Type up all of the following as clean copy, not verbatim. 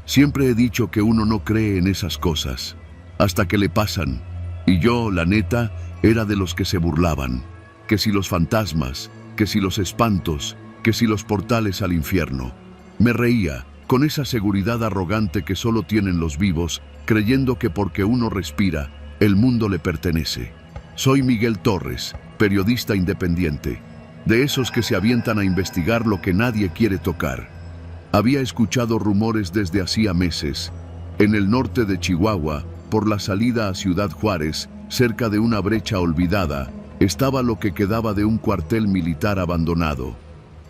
Siempre he dicho que uno no cree en esas cosas, hasta que le pasan. Y yo, la neta, era de los que se burlaban. Que si los fantasmas, que si los espantos, que si los portales al infierno. Me reía, con esa seguridad arrogante que solo tienen los vivos, creyendo que porque uno respira, el mundo le pertenece. Soy Miguel Torres, periodista independiente, de esos que se avientan a investigar lo que nadie quiere tocar. Había escuchado rumores desde hacía meses. En el norte de Chihuahua, por la salida a Ciudad Juárez, cerca de una brecha olvidada, estaba lo que quedaba de un cuartel militar abandonado.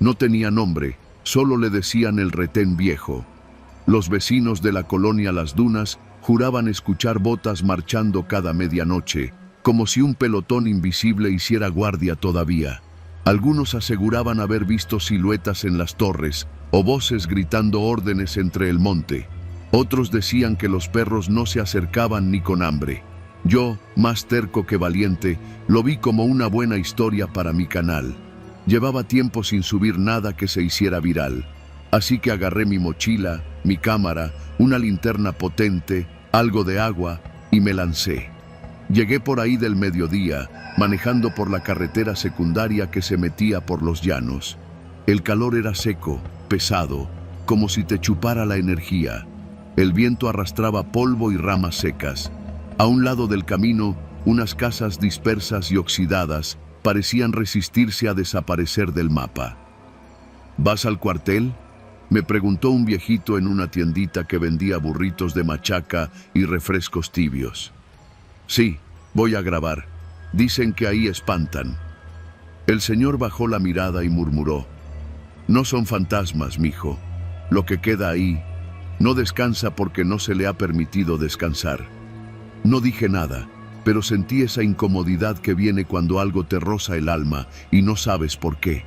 No tenía nombre, solo le decían el Retén Viejo. Los vecinos de la colonia Las Dunas juraban escuchar botas marchando cada medianoche, como si un pelotón invisible hiciera guardia todavía. Algunos aseguraban haber visto siluetas en las torres o voces gritando órdenes entre el monte. Otros decían que los perros no se acercaban ni con hambre. Yo, más terco que valiente, lo vi como una buena historia para mi canal. Llevaba tiempo sin subir nada que se hiciera viral. Así que agarré mi mochila, mi cámara, una linterna potente, algo de agua y me lancé. Llegué por ahí del mediodía, manejando por la carretera secundaria que se metía por los llanos. El calor era seco, pesado, como si te chupara la energía. El viento arrastraba polvo y ramas secas. A un lado del camino, unas casas dispersas y oxidadas parecían resistirse a desaparecer del mapa. ¿Vas al cuartel?, me preguntó un viejito en una tiendita que vendía burritos de machaca y refrescos tibios. Sí, voy a grabar. Dicen que ahí espantan. El señor bajó la mirada y murmuró: no son fantasmas, mijo. Lo que queda ahí no descansa porque no se le ha permitido descansar. No dije nada, pero sentí esa incomodidad que viene cuando algo te roza el alma y no sabes por qué.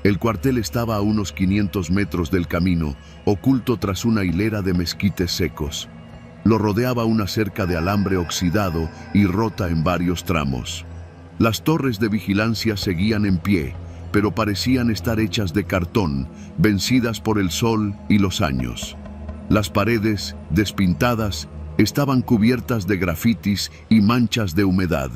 El cuartel estaba a unos 500 metros del camino, oculto tras una hilera de mezquites secos. Lo rodeaba una cerca de alambre oxidado y rota en varios tramos. Las torres de vigilancia seguían en pie, pero parecían estar hechas de cartón, vencidas por el sol y los años. Las paredes, despintadas, estaban cubiertas de grafitis y manchas de humedad.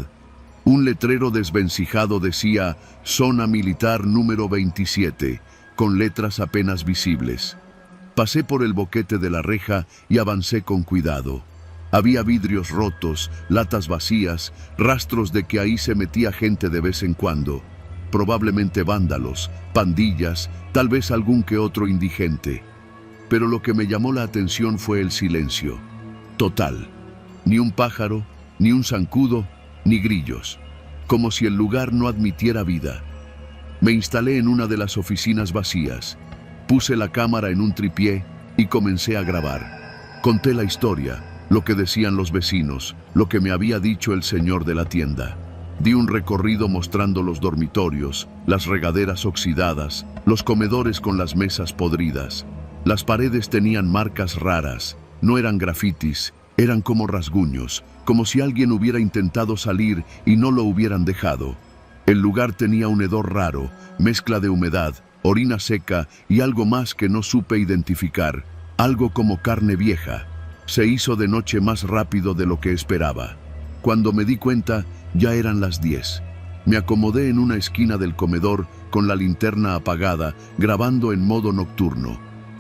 Un letrero desvencijado decía «Zona Militar número 27», con letras apenas visibles. Pasé por el boquete de la reja y avancé con cuidado. Había vidrios rotos, latas vacías, rastros de que ahí se metía gente de vez en cuando. Probablemente vándalos, pandillas, tal vez algún que otro indigente. Pero lo que me llamó la atención fue el silencio. Total. Ni un pájaro, ni un zancudo, ni grillos. Como si el lugar no admitiera vida. Me instalé en una de las oficinas vacías. Puse la cámara en un tripié y comencé a grabar. Conté la historia, lo que decían los vecinos, lo que me había dicho el señor de la tienda. Di un recorrido mostrando los dormitorios, las regaderas oxidadas, los comedores con las mesas podridas. Las paredes tenían marcas raras, no eran grafitis, eran como rasguños, como si alguien hubiera intentado salir y no lo hubieran dejado. El lugar tenía un hedor raro, mezcla de humedad, orina seca y algo más que no supe identificar, algo como carne vieja. Se hizo de noche más rápido de lo que esperaba. Cuando me di cuenta, ya eran las 10. Me acomodé en una esquina del comedor con la linterna apagada, grabando en modo nocturno.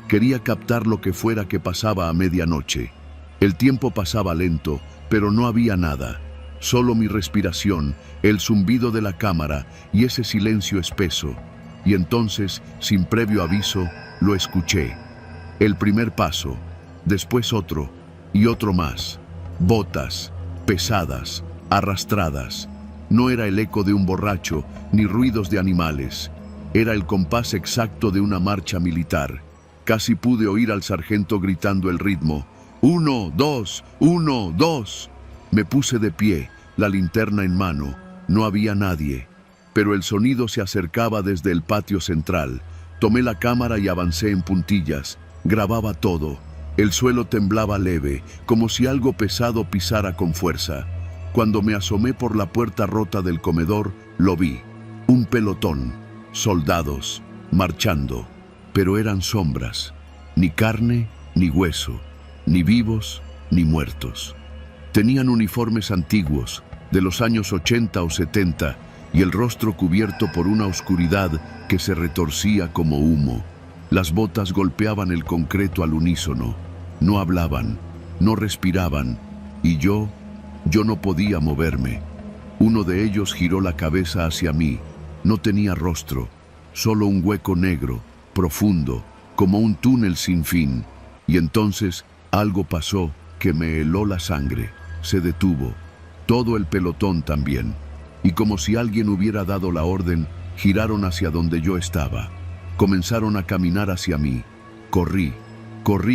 Quería captar lo que fuera que pasaba a medianoche. El tiempo pasaba lento, pero no había nada. Solo mi respiración, el zumbido de la cámara y ese silencio espeso. Y entonces, sin previo aviso, lo escuché. El primer paso, después otro y otro más. Botas, pesadas, arrastradas. No era el eco de un borracho, ni ruidos de animales. Era el compás exacto de una marcha militar. Casi pude oír al sargento gritando el ritmo. 1, 2, 1, 2. Me puse de pie, la linterna en mano. No había nadie. Pero el sonido se acercaba desde el patio central. Tomé la cámara y avancé en puntillas. Grababa todo. El suelo temblaba leve, como si algo pesado pisara con fuerza. Cuando me asomé por la puerta rota del comedor, lo vi. Un pelotón, soldados, marchando. Pero eran sombras. Ni carne, ni hueso, ni vivos, ni muertos. Tenían uniformes antiguos, de los años 80 o 70, y el rostro cubierto por una oscuridad que se retorcía como humo. Las botas golpeaban el concreto al unísono. No hablaban, no respiraban, y yo no podía moverme. Uno de ellos giró la cabeza hacia mí. No tenía rostro, solo un hueco negro, profundo, como un túnel sin fin. Y entonces algo pasó que me heló la sangre. Se detuvo. Todo el pelotón también. Y como si alguien hubiera dado la orden, giraron hacia donde yo estaba. Comenzaron a caminar hacia mí. Corrí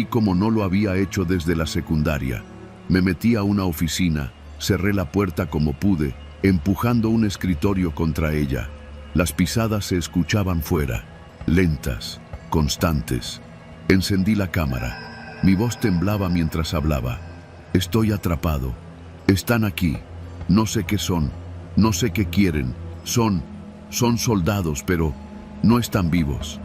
como no lo había hecho desde la secundaria. Me metí a una oficina, cerré la puerta como pude, empujando un escritorio contra ella. Las pisadas se escuchaban fuera, lentas, constantes. Encendí la cámara. Mi voz temblaba mientras hablaba. Estoy atrapado. Están aquí. No sé qué son. No sé qué quieren. Son soldados, pero no están vivos.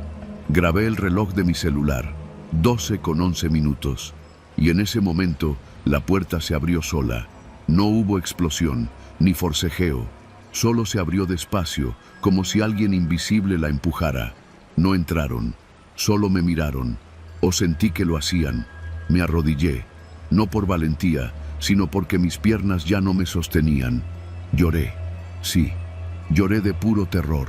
Grabé el reloj de mi celular. 12:11. Y en ese momento, la puerta se abrió sola. No hubo explosión, ni forcejeo. Solo se abrió despacio, como si alguien invisible la empujara. No entraron. Solo me miraron. O sentí que lo hacían. Me arrodillé. No por valentía, sino porque mis piernas ya no me sostenían. Lloré. Sí, lloré de puro terror.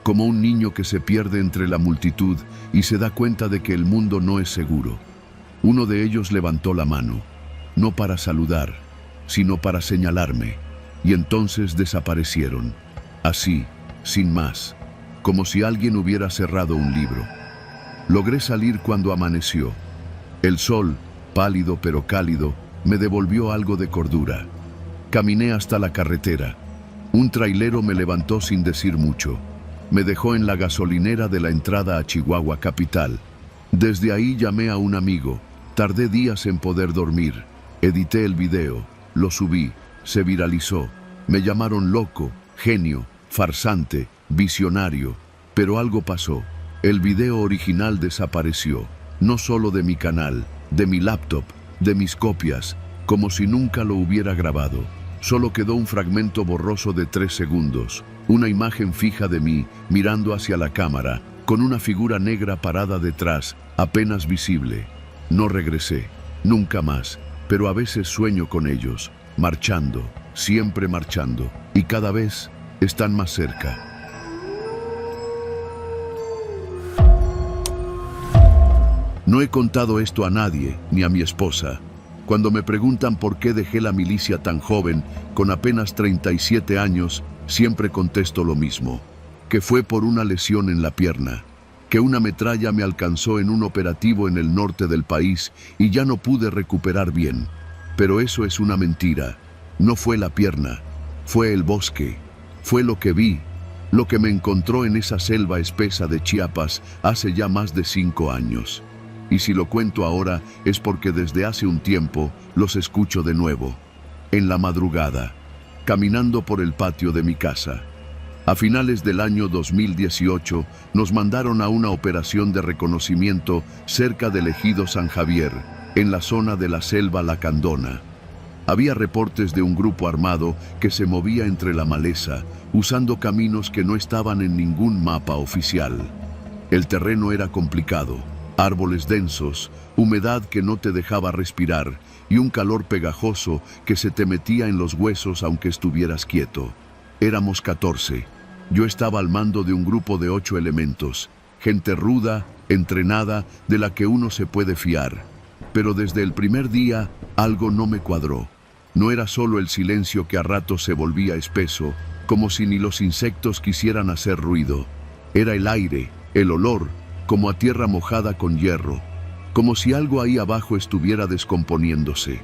Como un niño que se pierde entre la multitud y se da cuenta de que el mundo no es seguro. Uno de ellos levantó la mano, no para saludar, sino para señalarme, y entonces desaparecieron, así, sin más, como si alguien hubiera cerrado un libro. Logré salir cuando amaneció. El sol, pálido pero cálido, me devolvió algo de cordura. Caminé hasta la carretera. Un trailero me levantó sin decir mucho. Me dejó en la gasolinera de la entrada a Chihuahua capital. Desde ahí llamé a un amigo. Tardé días en poder dormir. Edité el video, lo subí, se viralizó. Me llamaron loco, genio, farsante, visionario. Pero algo pasó. El video original desapareció. No solo de mi canal, de mi laptop, de mis copias, como si nunca lo hubiera grabado. Solo quedó un fragmento borroso de 3 segundos, una imagen fija de mí, mirando hacia la cámara, con una figura negra parada detrás, apenas visible. No regresé, nunca más, pero a veces sueño con ellos, marchando, siempre marchando, y cada vez están más cerca. No he contado esto a nadie, ni a mi esposa. Cuando me preguntan por qué dejé la milicia tan joven, con apenas 37 años, siempre contesto lo mismo, que fue por una lesión en la pierna, que una metralla me alcanzó en un operativo en el norte del país y ya no pude recuperar bien. Pero eso es una mentira. No fue la pierna, fue el bosque, fue lo que vi, lo que me encontró en esa selva espesa de Chiapas hace ya más de 5 años. Y si lo cuento ahora es porque desde hace un tiempo los escucho de nuevo, en la madrugada, caminando por el patio de mi casa. A finales del año 2018 nos mandaron a una operación de reconocimiento cerca del ejido San Javier, en la zona de la selva Lacandona. Había reportes de un grupo armado que se movía entre la maleza, usando caminos que no estaban en ningún mapa oficial. El terreno era complicado. Árboles densos, humedad que no te dejaba respirar y un calor pegajoso que se te metía en los huesos aunque estuvieras quieto. Éramos 14. Yo estaba al mando de un grupo de 8 elementos, gente ruda, entrenada, de la que uno se puede fiar. Pero desde el primer día algo no me cuadró. No era solo el silencio que a ratos se volvía espeso, como si ni los insectos quisieran hacer ruido. Era el aire, el olor, como a tierra mojada con hierro, como si algo ahí abajo estuviera descomponiéndose.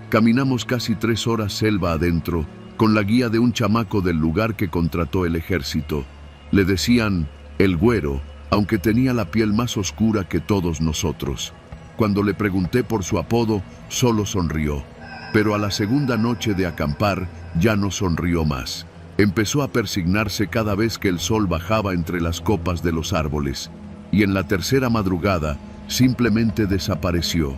Caminamos casi 3 horas selva adentro, con la guía de un chamaco del lugar que contrató el ejército. Le decían el güero, aunque tenía la piel más oscura que todos nosotros. Cuando le pregunté por su apodo, solo sonrió. Pero a la segunda noche de acampar, ya no sonrió más. Empezó a persignarse cada vez que el sol bajaba entre las copas de los árboles. Y en la tercera madrugada, Simplemente desapareció.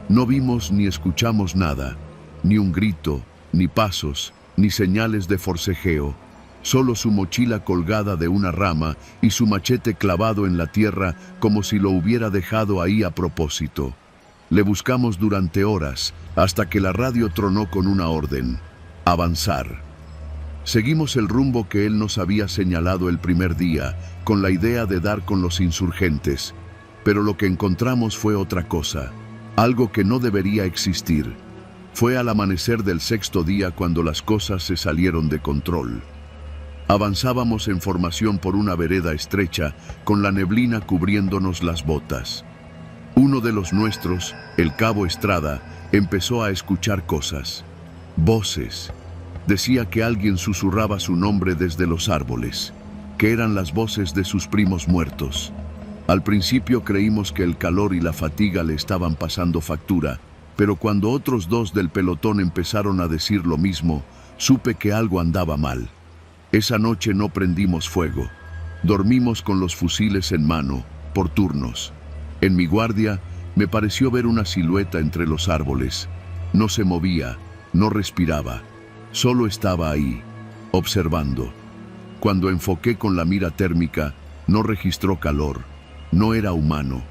No vimos ni escuchamos nada, ni un grito, ni pasos, ni señales de forcejeo, solo su mochila colgada de una rama y su machete clavado en la tierra como si lo hubiera dejado ahí a propósito. Le buscamos durante horas, hasta que la radio tronó con una orden: avanzar. Seguimos el rumbo que él nos había señalado el primer día, con la idea de dar con los insurgentes, pero lo que encontramos fue otra cosa, algo que no debería existir. Fue al amanecer del sexto día cuando las cosas se salieron de control. Avanzábamos en formación por una vereda estrecha, con la neblina cubriéndonos las botas. Uno de los nuestros, el cabo Estrada, empezó a escuchar cosas. Voces. Decía que alguien susurraba su nombre desde los árboles, que eran las voces de sus primos muertos. Al principio creímos que el calor y la fatiga le estaban pasando factura, pero cuando otros dos del pelotón empezaron a decir lo mismo, supe que algo andaba mal. Esa noche no prendimos fuego. Dormimos con los fusiles en mano, por turnos. En mi guardia, me pareció ver una silueta entre los árboles. No se movía, no respiraba. Solo estaba ahí, observando. Cuando enfoqué con la mira térmica, no registró calor. No era humano.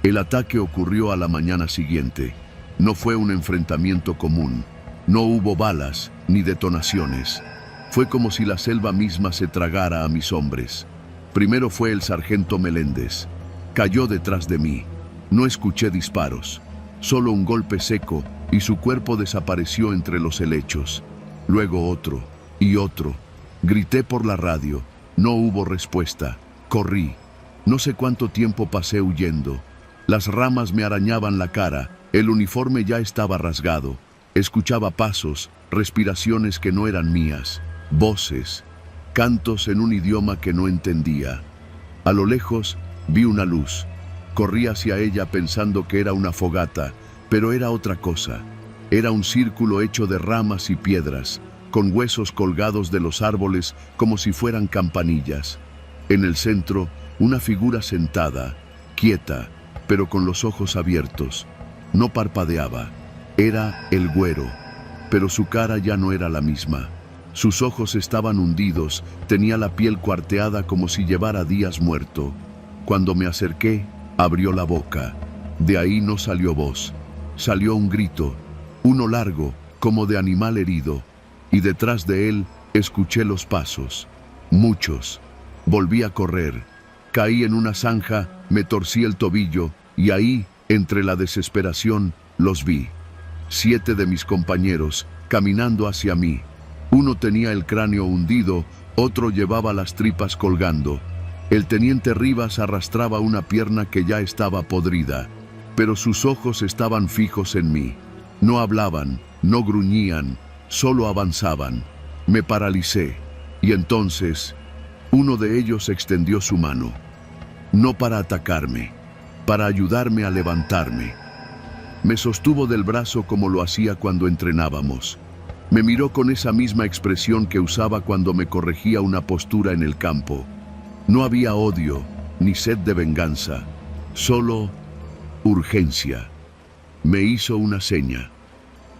El ataque ocurrió a la mañana siguiente. No fue un enfrentamiento común. No hubo balas ni detonaciones. Fue como si la selva misma se tragara a mis hombres. Primero fue el sargento Meléndez. Cayó detrás de mí. No escuché disparos. Solo un golpe seco y su cuerpo desapareció entre los helechos. Luego otro y otro. Grité por la radio. No hubo respuesta. Corrí. No sé cuánto tiempo pasé huyendo. Las ramas me arañaban la cara. El uniforme ya estaba rasgado. Escuchaba pasos, respiraciones que no eran mías, voces, cantos en un idioma que no entendía. A lo lejos vi una luz. Corrí hacia ella pensando que era una fogata, pero era otra cosa. Era un círculo hecho de ramas y piedras, con huesos colgados de los árboles como si fueran campanillas. En el centro, una figura sentada, quieta, pero con los ojos abiertos. No parpadeaba. Era el Güero, pero su cara ya no era la misma. Sus ojos estaban hundidos, tenía la piel cuarteada como si llevara días muerto. Cuando me acerqué, abrió la boca. De ahí no salió voz. Salió un grito, uno largo, como de animal herido, y detrás de él escuché los pasos. Muchos. Volví a correr. Caí en una zanja, me torcí el tobillo, y ahí, entre la desesperación, los vi. 7 de mis compañeros, caminando hacia mí. Uno tenía el cráneo hundido, otro llevaba las tripas colgando. El teniente Rivas arrastraba una pierna que ya estaba podrida, pero sus ojos estaban fijos en mí. No hablaban, no gruñían, solo avanzaban. Me paralicé, y entonces, uno de ellos extendió su mano. No para atacarme, para ayudarme a levantarme. Me sostuvo del brazo como lo hacía cuando entrenábamos. Me miró con esa misma expresión que usaba cuando me corregía una postura en el campo. No había odio, ni sed de venganza, solo urgencia. Me hizo una seña.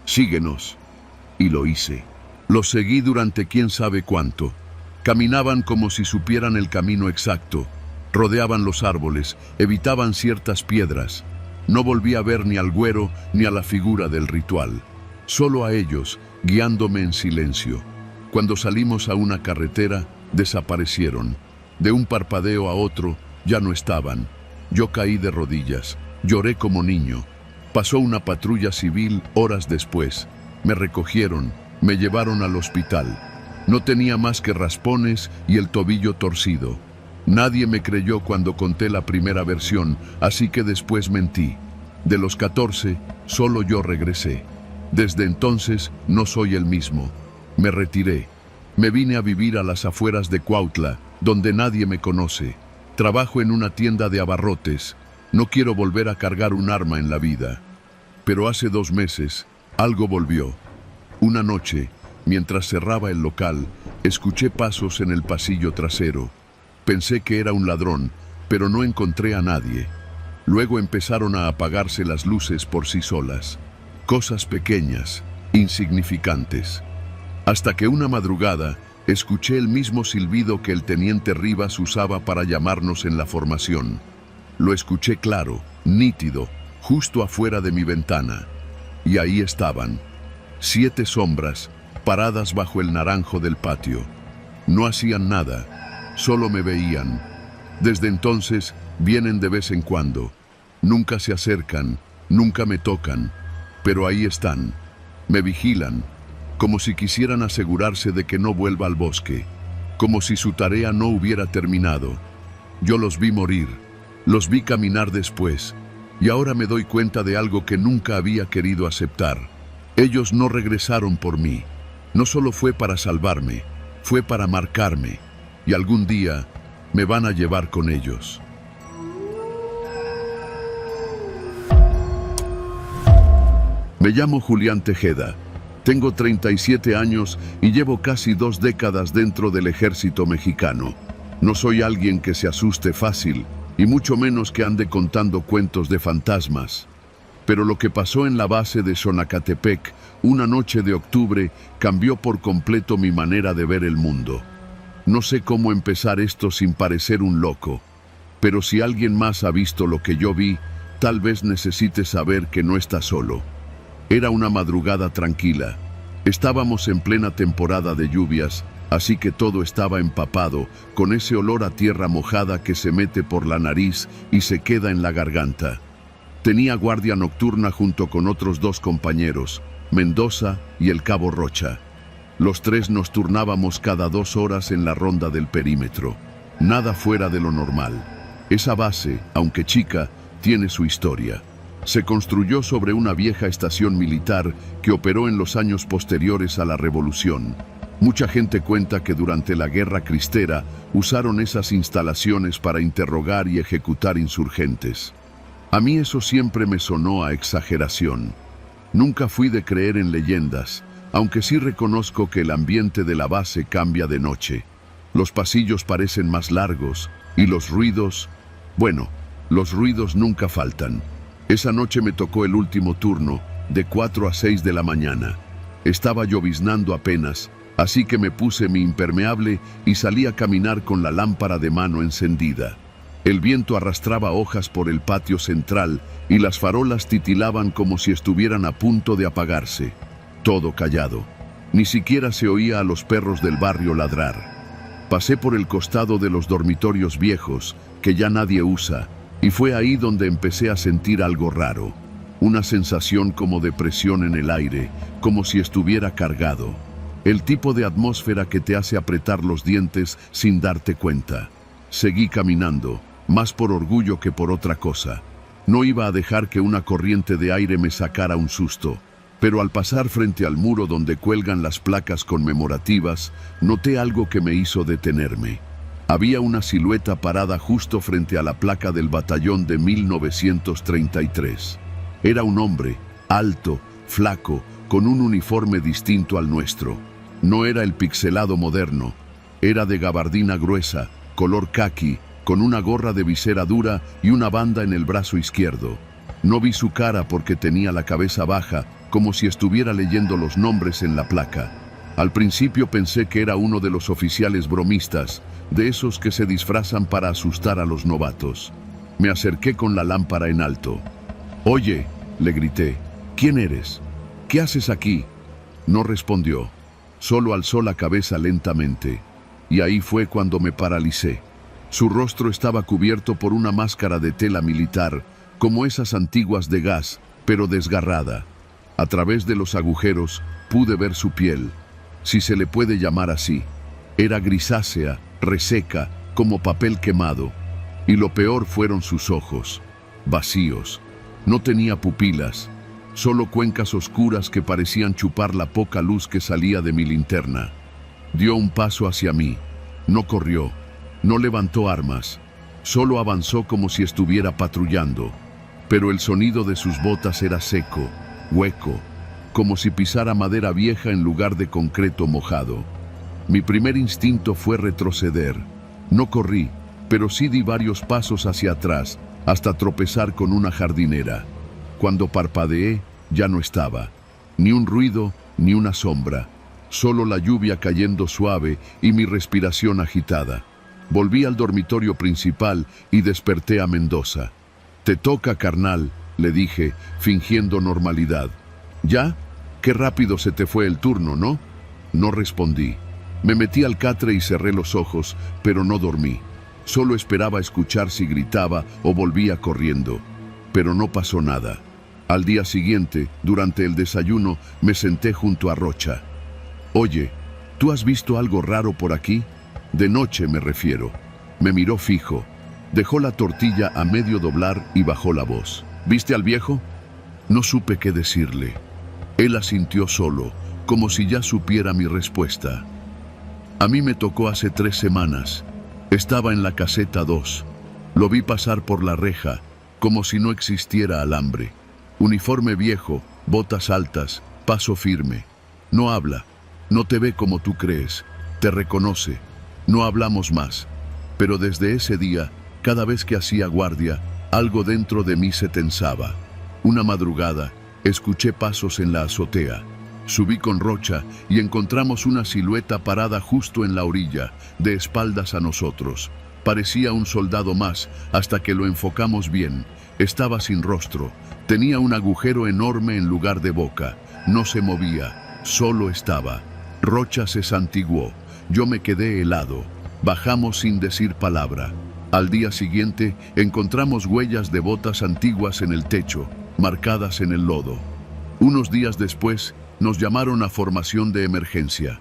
Síguenos. Y lo hice. Los seguí durante quién sabe cuánto. Caminaban como si supieran el camino exacto. Rodeaban los árboles, evitaban ciertas piedras. No volví a ver ni al Güero ni a la figura del ritual. Solo a ellos, guiándome en silencio. Cuando salimos a una carretera, desaparecieron. De un parpadeo a otro, ya no estaban. Yo caí de rodillas. Lloré como niño. Pasó una patrulla civil horas después. Me recogieron, me llevaron al hospital. No tenía más que raspones y el tobillo torcido. Nadie me creyó cuando conté la primera versión, así que después mentí. De los 14, solo yo regresé. Desde entonces no soy el mismo. Me retiré. Me vine a vivir a las afueras de Cuautla, donde nadie me conoce. Trabajo en una tienda de abarrotes. No quiero volver a cargar un arma en la vida. Pero hace 2 meses, algo volvió. Una noche, mientras cerraba el local, escuché pasos en el pasillo trasero. Pensé que era un ladrón, pero no encontré a nadie. Luego empezaron a apagarse las luces por sí solas. Cosas pequeñas, insignificantes. Hasta que una madrugada escuché el mismo silbido que el teniente Rivas usaba para llamarnos en la formación. Lo escuché claro, nítido, justo afuera de mi ventana. Y ahí estaban, 7 sombras, paradas bajo el naranjo del patio. No hacían nada, solo me veían. Desde entonces vienen de vez en cuando. Nunca se acercan, nunca me tocan, pero ahí están. Me vigilan, como si quisieran asegurarse de que no vuelva al bosque, como si su tarea no hubiera terminado. Yo los vi morir, los vi caminar después, y ahora me doy cuenta de algo que nunca había querido aceptar. Ellos no regresaron por mí. No solo fue para salvarme, fue para marcarme, y algún día me van a llevar con ellos. Me llamo Julián Tejeda. Tengo 37 años y llevo casi 2 décadas dentro del ejército mexicano. No soy alguien que se asuste fácil, y mucho menos que ande contando cuentos de fantasmas. Pero lo que pasó en la base de Xonacatepec una noche de octubre cambió por completo mi manera de ver el mundo. No sé cómo empezar esto sin parecer un loco, pero si alguien más ha visto lo que yo vi, tal vez necesite saber que no está solo. Era una madrugada tranquila. Estábamos en plena temporada de lluvias, así que todo estaba empapado, con ese olor a tierra mojada que se mete por la nariz y se queda en la garganta. Tenía guardia nocturna junto con otros 2 compañeros, Mendoza y el cabo Rocha. Los 3 nos turnábamos cada 2 horas en la ronda del perímetro. Nada fuera de lo normal. Esa base, aunque chica, tiene su historia. Se construyó sobre una vieja estación militar que operó en los años posteriores a la Revolución. Mucha gente cuenta que durante la Guerra Cristera usaron esas instalaciones para interrogar y ejecutar insurgentes. A mí eso siempre me sonó a exageración. Nunca fui de creer en leyendas, aunque sí reconozco que el ambiente de la base cambia de noche. Los pasillos parecen más largos y los ruidos, bueno, los ruidos nunca faltan. Esa noche me tocó el último turno, de 4 a 6 de la mañana. Estaba lloviznando apenas, así que me puse mi impermeable y salí a caminar con la lámpara de mano encendida. El viento arrastraba hojas por el patio central y las farolas titilaban como si estuvieran a punto de apagarse. Todo callado. Ni siquiera se oía a los perros del barrio ladrar. Pasé por el costado de los dormitorios viejos, que ya nadie usa, y fue ahí donde empecé a sentir algo raro. Una sensación como de presión en el aire, como si estuviera cargado. El tipo de atmósfera que te hace apretar los dientes sin darte cuenta. Seguí caminando, más por orgullo que por otra cosa. No iba a dejar que una corriente de aire me sacara un susto, pero al pasar frente al muro donde cuelgan las placas conmemorativas, noté algo que me hizo detenerme. Había una silueta parada justo frente a la placa del batallón de 1933. Era un hombre, alto, flaco, con un uniforme distinto al nuestro. No era el pixelado moderno, era de gabardina gruesa, color caqui, con una gorra de visera dura y una banda en el brazo izquierdo. No vi su cara porque tenía la cabeza baja, como si estuviera leyendo los nombres en la placa. Al principio pensé que era uno de los oficiales bromistas, de esos que se disfrazan para asustar a los novatos. Me acerqué con la lámpara en alto. «Oye», le grité, «¿quién eres? ¿Qué haces aquí?» No respondió, solo alzó la cabeza lentamente, y ahí fue cuando me paralicé. Su rostro estaba cubierto por una máscara de tela militar, como esas antiguas de gas, pero desgarrada. A través de los agujeros pude ver su piel, si se le puede llamar así. Era grisácea, reseca, como papel quemado. Y lo peor fueron sus ojos, vacíos. No tenía pupilas, solo cuencas oscuras que parecían chupar la poca luz que salía de mi linterna. Dio un paso hacia mí. No corrió, no levantó armas, solo avanzó como si estuviera patrullando. Pero el sonido de sus botas era seco, hueco, como si pisara madera vieja en lugar de concreto mojado. Mi primer instinto fue retroceder. No corrí, pero sí di varios pasos hacia atrás hasta tropezar con una jardinera. Cuando parpadeé, ya no estaba. Ni un ruido, ni una sombra. Solo la lluvia cayendo suave y mi respiración agitada. Volví al dormitorio principal y desperté a Mendoza. «Te toca, carnal», le dije, fingiendo normalidad. «¿Ya? Qué rápido se te fue el turno, ¿no?». No respondí. Me metí al catre y cerré los ojos, pero no dormí. Solo esperaba escuchar si gritaba o volvía corriendo. Pero no pasó nada. Al día siguiente, durante el desayuno, me senté junto a Rocha. «Oye, ¿tú has visto algo raro por aquí?». «De noche me refiero». Me miró fijo. Dejó la tortilla a medio doblar y bajó la voz. «¿Viste al viejo?». No supe qué decirle. Él asintió solo, como si ya supiera mi respuesta. «A mí me tocó hace 3 semanas. Estaba en la caseta 2. Lo vi pasar por la reja, como si no existiera alambre. Uniforme viejo, botas altas, paso firme. No habla, no te ve como tú crees, te reconoce. No hablamos más, pero desde ese día, cada vez que hacía guardia, algo dentro de mí se tensaba. Una madrugada, escuché pasos en la azotea. Subí con Rocha y encontramos una silueta parada justo en la orilla, de espaldas a nosotros. Parecía un soldado más, hasta que lo enfocamos bien. Estaba sin rostro, tenía un agujero enorme en lugar de boca. No se movía, solo estaba. Rocha se santiguó. Yo me quedé helado. Bajamos sin decir palabra. Al día siguiente, encontramos huellas de botas antiguas en el techo, marcadas en el lodo. Unos días después, nos llamaron a formación de emergencia.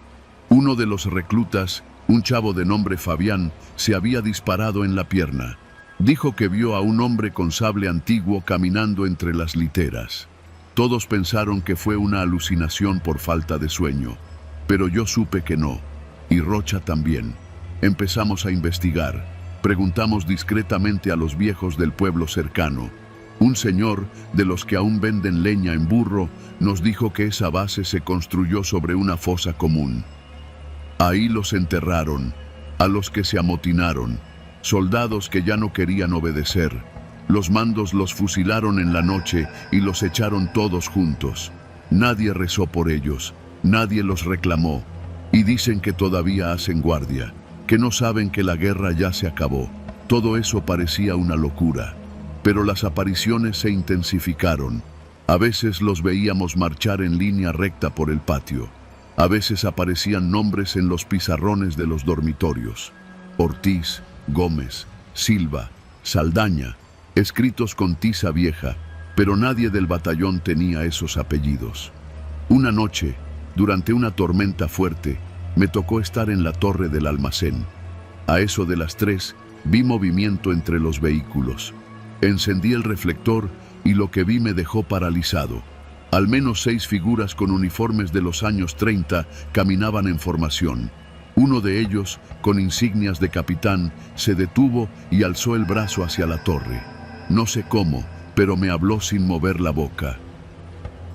Uno de los reclutas, un chavo de nombre Fabián, se había disparado en la pierna. Dijo que vio a un hombre con sable antiguo caminando entre las literas. Todos pensaron que fue una alucinación por falta de sueño, pero yo supe que no, y Rocha también. Empezamos a investigar. Preguntamos discretamente a los viejos del pueblo cercano. Un señor, de los que aún venden leña en burro, nos dijo que esa base se construyó sobre una fosa común. Ahí los enterraron, a los que se amotinaron, soldados que ya no querían obedecer. Los mandos los fusilaron en la noche y los echaron todos juntos. Nadie rezó por ellos, nadie los reclamó, y dicen que todavía hacen guardia, que no saben que la guerra ya se acabó. Todo eso parecía una locura. Pero las apariciones se intensificaron. A veces los veíamos marchar en línea recta por el patio. A veces aparecían nombres en los pizarrones de los dormitorios. Ortiz, Gómez, Silva, Saldaña, escritos con tiza vieja, pero nadie del batallón tenía esos apellidos. Una noche, durante una tormenta fuerte, me tocó estar en la torre del almacén. A eso de las 3, vi movimiento entre los vehículos. Encendí el reflector y lo que vi me dejó paralizado. Al menos 6 figuras con uniformes de los años 30 caminaban en formación. Uno de ellos, con insignias de capitán, se detuvo y alzó el brazo hacia la torre. No sé cómo, pero me habló sin mover la boca.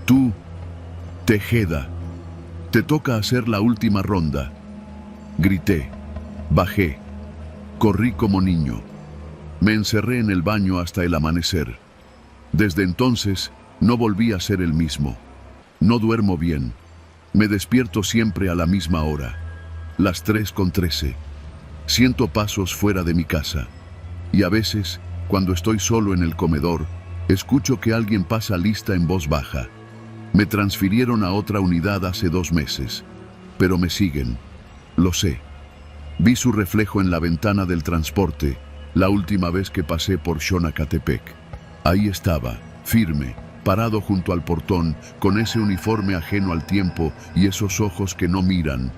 «Tú, Tejeda, te toca hacer la última ronda». Grité, bajé, corrí como niño. Me encerré en el baño hasta el amanecer. Desde entonces, no volví a ser el mismo. No duermo bien. Me despierto siempre a la misma hora, las 3:13. Siento pasos fuera de mi casa. Y a veces, cuando estoy solo en el comedor, escucho que alguien pasa lista en voz baja. Me transfirieron a otra unidad hace 2 meses, pero me siguen. Lo sé. Vi su reflejo en la ventana del transporte la última vez que pasé por Xonacatepec. Ahí estaba, firme, parado junto al portón, con ese uniforme ajeno al tiempo y esos ojos que no miran,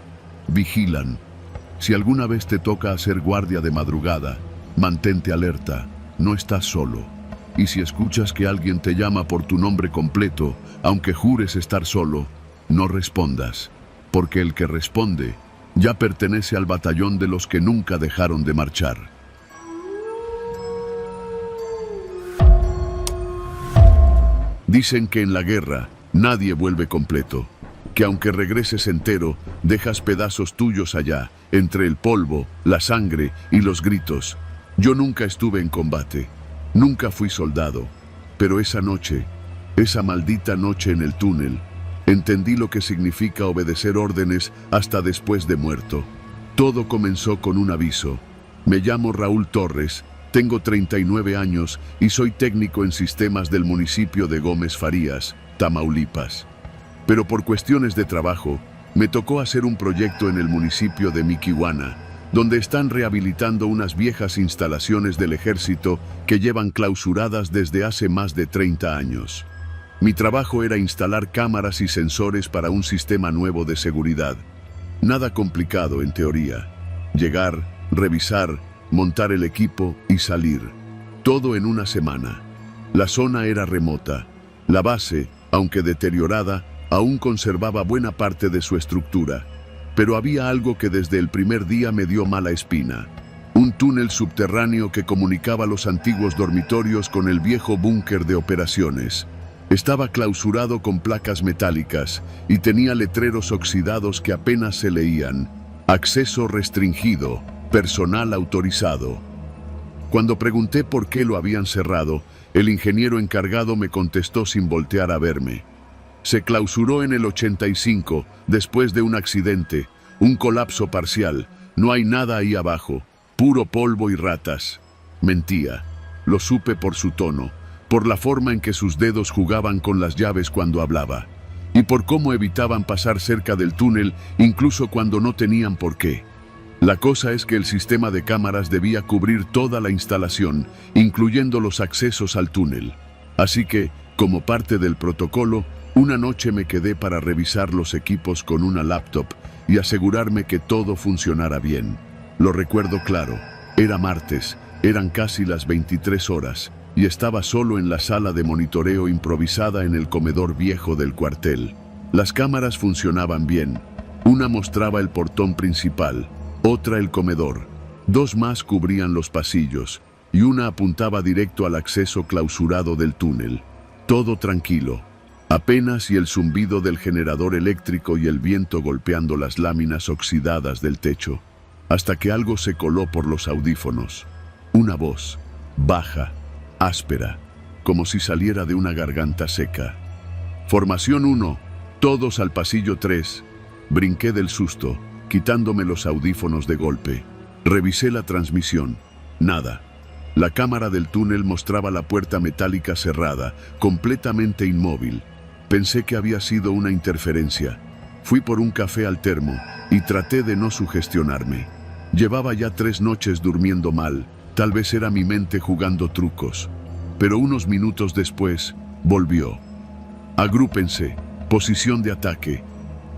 vigilan. Si alguna vez te toca hacer guardia de madrugada, mantente alerta, no estás solo. Y si escuchas que alguien te llama por tu nombre completo, aunque jures estar solo, no respondas, porque el que responde ya pertenece al batallón de los que nunca dejaron de marchar. Dicen que en la guerra nadie vuelve completo, que aunque regreses entero, dejas pedazos tuyos allá, entre el polvo, la sangre y los gritos. Yo nunca estuve en combate, nunca fui soldado, pero esa noche, esa maldita noche en el túnel, entendí lo que significa obedecer órdenes hasta después de muerto. Todo comenzó con un aviso. Me llamo Raúl Torres, tengo 39 años y soy técnico en sistemas del municipio de Gómez Farías, Tamaulipas. Pero por cuestiones de trabajo, me tocó hacer un proyecto en el municipio de Miquihuana, donde están rehabilitando unas viejas instalaciones del ejército que llevan clausuradas desde hace más de 30 años. Mi trabajo era instalar cámaras y sensores para un sistema nuevo de seguridad. Nada complicado en teoría. Llegar, revisar, montar el equipo y salir. Todo en una semana. La zona era remota. La base, aunque deteriorada, aún conservaba buena parte de su estructura. Pero había algo que desde el primer día me dio mala espina. Un túnel subterráneo que comunicaba los antiguos dormitorios con el viejo búnker de operaciones. Estaba clausurado con placas metálicas y tenía letreros oxidados que apenas se leían. Acceso restringido, personal autorizado. Cuando pregunté por qué lo habían cerrado, el ingeniero encargado me contestó sin voltear a verme. Se clausuró en el 85, después de un accidente, un colapso parcial. No hay nada ahí abajo, puro polvo y ratas. Mentía. Lo supe por su tono, por la forma en que sus dedos jugaban con las llaves cuando hablaba, y por cómo evitaban pasar cerca del túnel incluso cuando no tenían por qué. La cosa es que el sistema de cámaras debía cubrir toda la instalación, incluyendo los accesos al túnel. Así que, como parte del protocolo, una noche me quedé para revisar los equipos con una laptop y asegurarme que todo funcionara bien. Lo recuerdo claro, era martes, eran casi las 23 horas, y estaba solo en la sala de monitoreo improvisada en el comedor viejo del cuartel. Las cámaras funcionaban bien. Una mostraba el portón principal, otra el comedor. Dos más cubrían los pasillos, y una apuntaba directo al acceso clausurado del túnel. Todo tranquilo. Apenas y el zumbido del generador eléctrico y el viento golpeando las láminas oxidadas del techo, hasta que algo se coló por los audífonos. Una voz, baja, áspera, como si saliera de una garganta seca. Formación 1, todos al pasillo 3. Brinqué del susto, quitándome los audífonos de golpe. Revisé la transmisión. Nada. La cámara del túnel mostraba la puerta metálica cerrada, completamente inmóvil. Pensé que había sido una interferencia. Fui por un café al termo y traté de no sugestionarme. Llevaba ya 3 noches durmiendo mal. Tal vez era mi mente jugando trucos. Pero unos minutos después, volvió. Agrúpense, posición de ataque.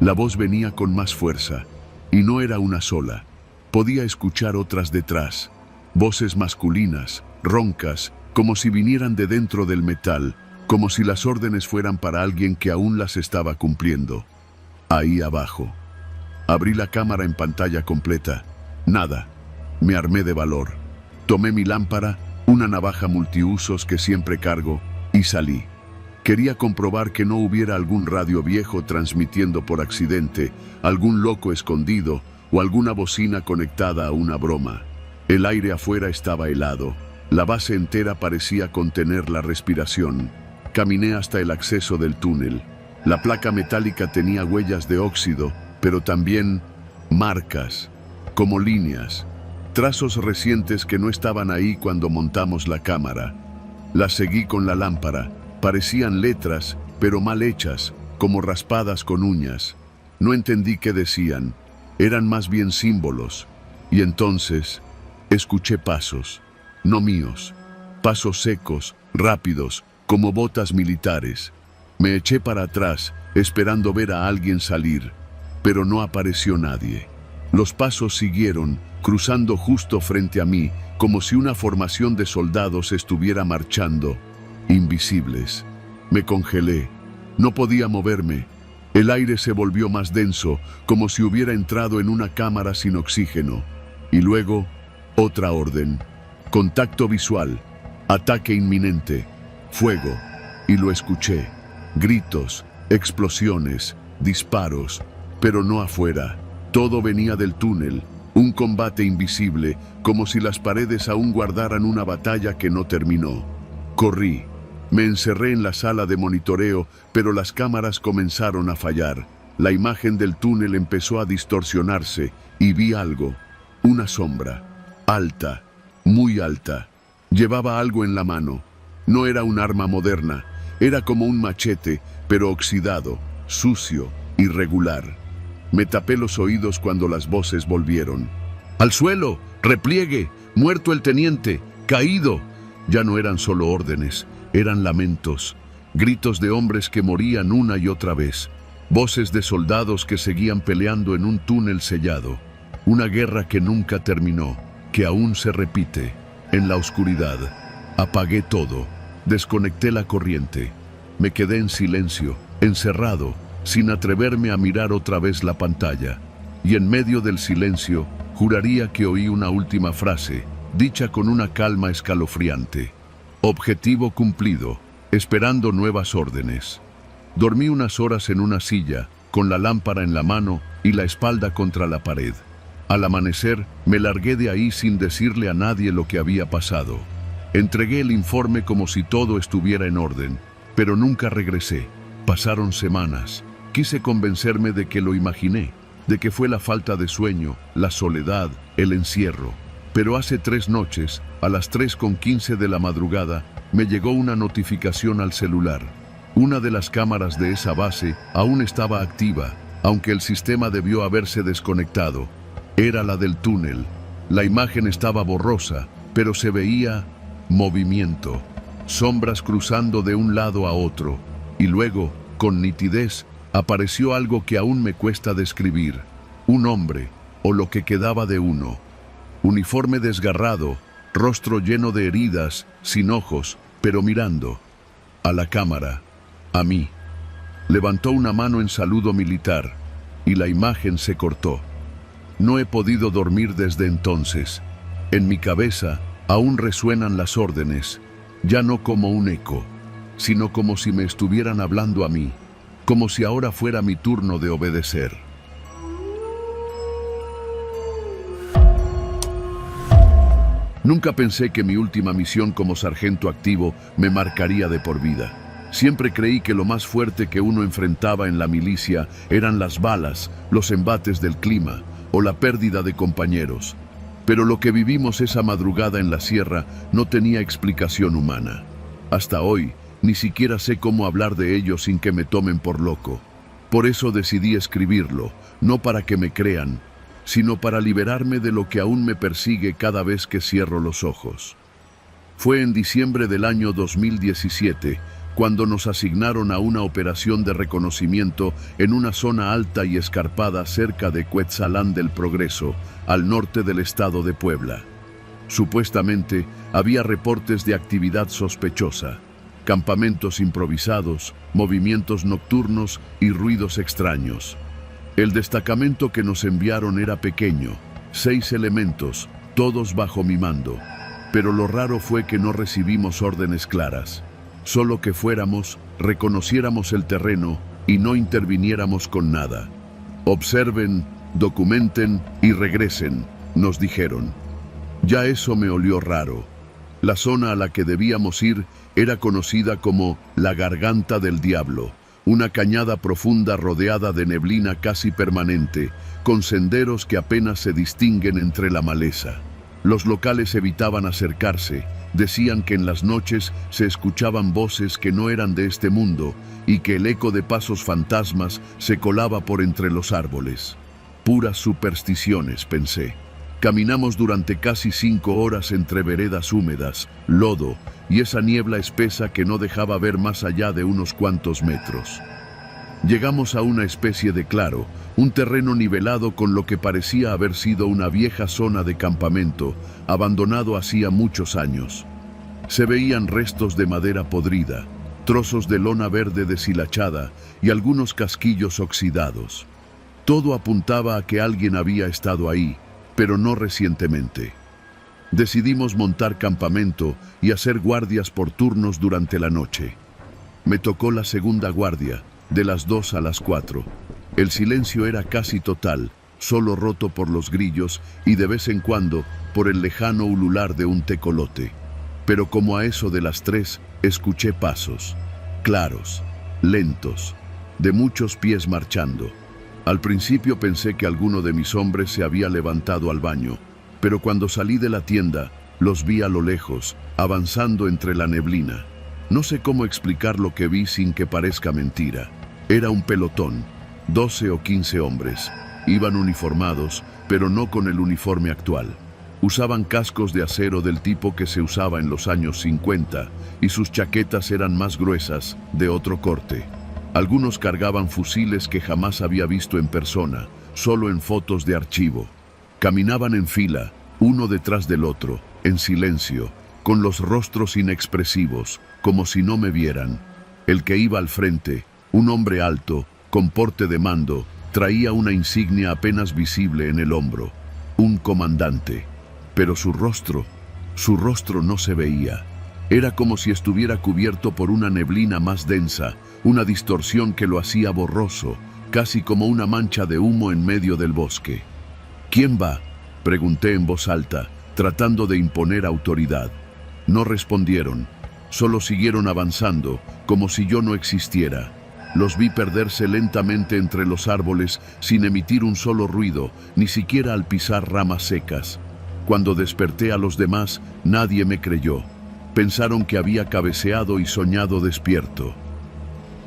La voz venía con más fuerza, y no era una sola. Podía escuchar otras detrás. Voces masculinas, roncas, como si vinieran de dentro del metal, como si las órdenes fueran para alguien que aún las estaba cumpliendo. Ahí abajo. Abrí la cámara en pantalla completa. Nada. Me armé de valor. Tomé mi lámpara, una navaja multiusos que siempre cargo, y salí. Quería comprobar que no hubiera algún radio viejo transmitiendo por accidente, algún loco escondido o alguna bocina conectada a una broma. El aire afuera estaba helado. La base entera parecía contener la respiración. Caminé hasta el acceso del túnel. La placa metálica tenía huellas de óxido, pero también marcas, como líneas, trazos recientes que no estaban ahí cuando montamos la cámara. Las seguí con la lámpara. Parecían letras, pero mal hechas, como raspadas con uñas. No entendí qué decían. Eran más bien símbolos. Y entonces escuché pasos, no míos. Pasos secos, rápidos, como botas militares. Me eché para atrás, esperando ver a alguien salir, pero no apareció nadie. Los pasos siguieron, cruzando justo frente a mí, como si una formación de soldados estuviera marchando, invisibles. Me congelé. No podía moverme. El aire se volvió más denso, como si hubiera entrado en una cámara sin oxígeno. Y luego, otra orden. Contacto visual. Ataque inminente. Fuego. Y lo escuché. Gritos, explosiones, disparos. Pero no afuera. Todo venía del túnel. Un combate invisible, como si las paredes aún guardaran una batalla que no terminó. Corrí. Me encerré en la sala de monitoreo, pero las cámaras comenzaron a fallar. La imagen del túnel empezó a distorsionarse y vi algo. Una sombra. Alta. Muy alta. Llevaba algo en la mano. No era un arma moderna. Era como un machete, pero oxidado, sucio, irregular. Me tapé los oídos cuando las voces volvieron. ¡Al suelo! ¡Repliegue! ¡Muerto el teniente! ¡Caído! Ya no eran solo órdenes, eran lamentos, gritos de hombres que morían una y otra vez, voces de soldados que seguían peleando en un túnel sellado. Una guerra que nunca terminó, que aún se repite. En la oscuridad, apagué todo, desconecté la corriente. Me quedé en silencio, encerrado, sin atreverme a mirar otra vez la pantalla. Y en medio del silencio, juraría que oí una última frase, dicha con una calma escalofriante. Objetivo cumplido, esperando nuevas órdenes. Dormí unas horas en una silla, con la lámpara en la mano y la espalda contra la pared. Al amanecer, me largué de ahí sin decirle a nadie lo que había pasado. Entregué el informe como si todo estuviera en orden, pero nunca regresé. Pasaron semanas. Quise convencerme de que lo imaginé, de que fue la falta de sueño, la soledad, el encierro. Pero hace 3 noches, a las 3:15 de la madrugada, me llegó una notificación al celular. Una de las cámaras de esa base aún estaba activa, aunque el sistema debió haberse desconectado. Era la del túnel. La imagen estaba borrosa, pero se veía movimiento, sombras cruzando de un lado a otro, y luego, con nitidez, apareció algo que aún me cuesta describir. Un hombre, o lo que quedaba de uno. Uniforme desgarrado, rostro lleno de heridas, sin ojos, pero mirando. A la cámara, a mí. Levantó una mano en saludo militar, y la imagen se cortó. No he podido dormir desde entonces. En mi cabeza aún resuenan las órdenes, ya no como un eco, sino como si me estuvieran hablando a mí, como si ahora fuera mi turno de obedecer. Nunca pensé que mi última misión como sargento activo me marcaría de por vida. Siempre creí que lo más fuerte que uno enfrentaba en la milicia eran las balas, los embates del clima o la pérdida de compañeros. Pero lo que vivimos esa madrugada en la sierra no tenía explicación humana. Hasta hoy, ni siquiera sé cómo hablar de ello sin que me tomen por loco. Por eso decidí escribirlo, no para que me crean, sino para liberarme de lo que aún me persigue cada vez que cierro los ojos. Fue en diciembre del año 2017, cuando nos asignaron a una operación de reconocimiento en una zona alta y escarpada cerca de Cuetzalán del Progreso, al norte del estado de Puebla. Supuestamente, había reportes de actividad sospechosa, campamentos improvisados, movimientos nocturnos y ruidos extraños. El destacamento que nos enviaron era pequeño, 6 elementos, todos bajo mi mando. Pero lo raro fue que no recibimos órdenes claras. Solo que fuéramos, reconociéramos el terreno y no interviniéramos con nada. Observen, documenten y regresen, nos dijeron. Ya eso me olió raro. La zona a la que debíamos ir era conocida como la Garganta del Diablo, una cañada profunda rodeada de neblina casi permanente, con senderos que apenas se distinguen entre la maleza. Los locales evitaban acercarse, decían que en las noches se escuchaban voces que no eran de este mundo y que el eco de pasos fantasmas se colaba por entre los árboles. Puras supersticiones, pensé. Caminamos durante casi 5 horas entre veredas húmedas, lodo y esa niebla espesa que no dejaba ver más allá de unos cuantos metros. Llegamos a una especie de claro, un terreno nivelado con lo que parecía haber sido una vieja zona de campamento, abandonado hacía muchos años. Se veían restos de madera podrida, trozos de lona verde deshilachada y algunos casquillos oxidados. Todo apuntaba a que alguien había estado ahí, pero no recientemente. Decidimos montar campamento y hacer guardias por turnos durante la noche. Me tocó la segunda guardia, de las 2 a las 4. El silencio era casi total, solo roto por los grillos y de vez en cuando por el lejano ulular de un tecolote. Pero como a eso de las 3, escuché pasos, claros, lentos, de muchos pies marchando. Al principio pensé que alguno de mis hombres se había levantado al baño, pero cuando salí de la tienda, los vi a lo lejos, avanzando entre la neblina. No sé cómo explicar lo que vi sin que parezca mentira. Era un pelotón, 12 o 15 hombres. Iban uniformados, pero no con el uniforme actual. Usaban cascos de acero del tipo que se usaba en los años 50, y sus chaquetas eran más gruesas, de otro corte. Algunos cargaban fusiles que jamás había visto en persona, solo en fotos de archivo. Caminaban en fila, uno detrás del otro, en silencio, con los rostros inexpresivos, como si no me vieran. El que iba al frente, un hombre alto, con porte de mando, traía una insignia apenas visible en el hombro, un comandante. Pero su rostro no se veía. Era como si estuviera cubierto por una neblina más densa, una distorsión que lo hacía borroso, casi como una mancha de humo en medio del bosque. ¿Quién va?, pregunté en voz alta, tratando de imponer autoridad. No respondieron, solo siguieron avanzando, como si yo no existiera. Los vi perderse lentamente entre los árboles sin emitir un solo ruido, ni siquiera al pisar ramas secas. Cuando desperté a los demás, nadie me creyó. Pensaron que había cabeceado y soñado despierto.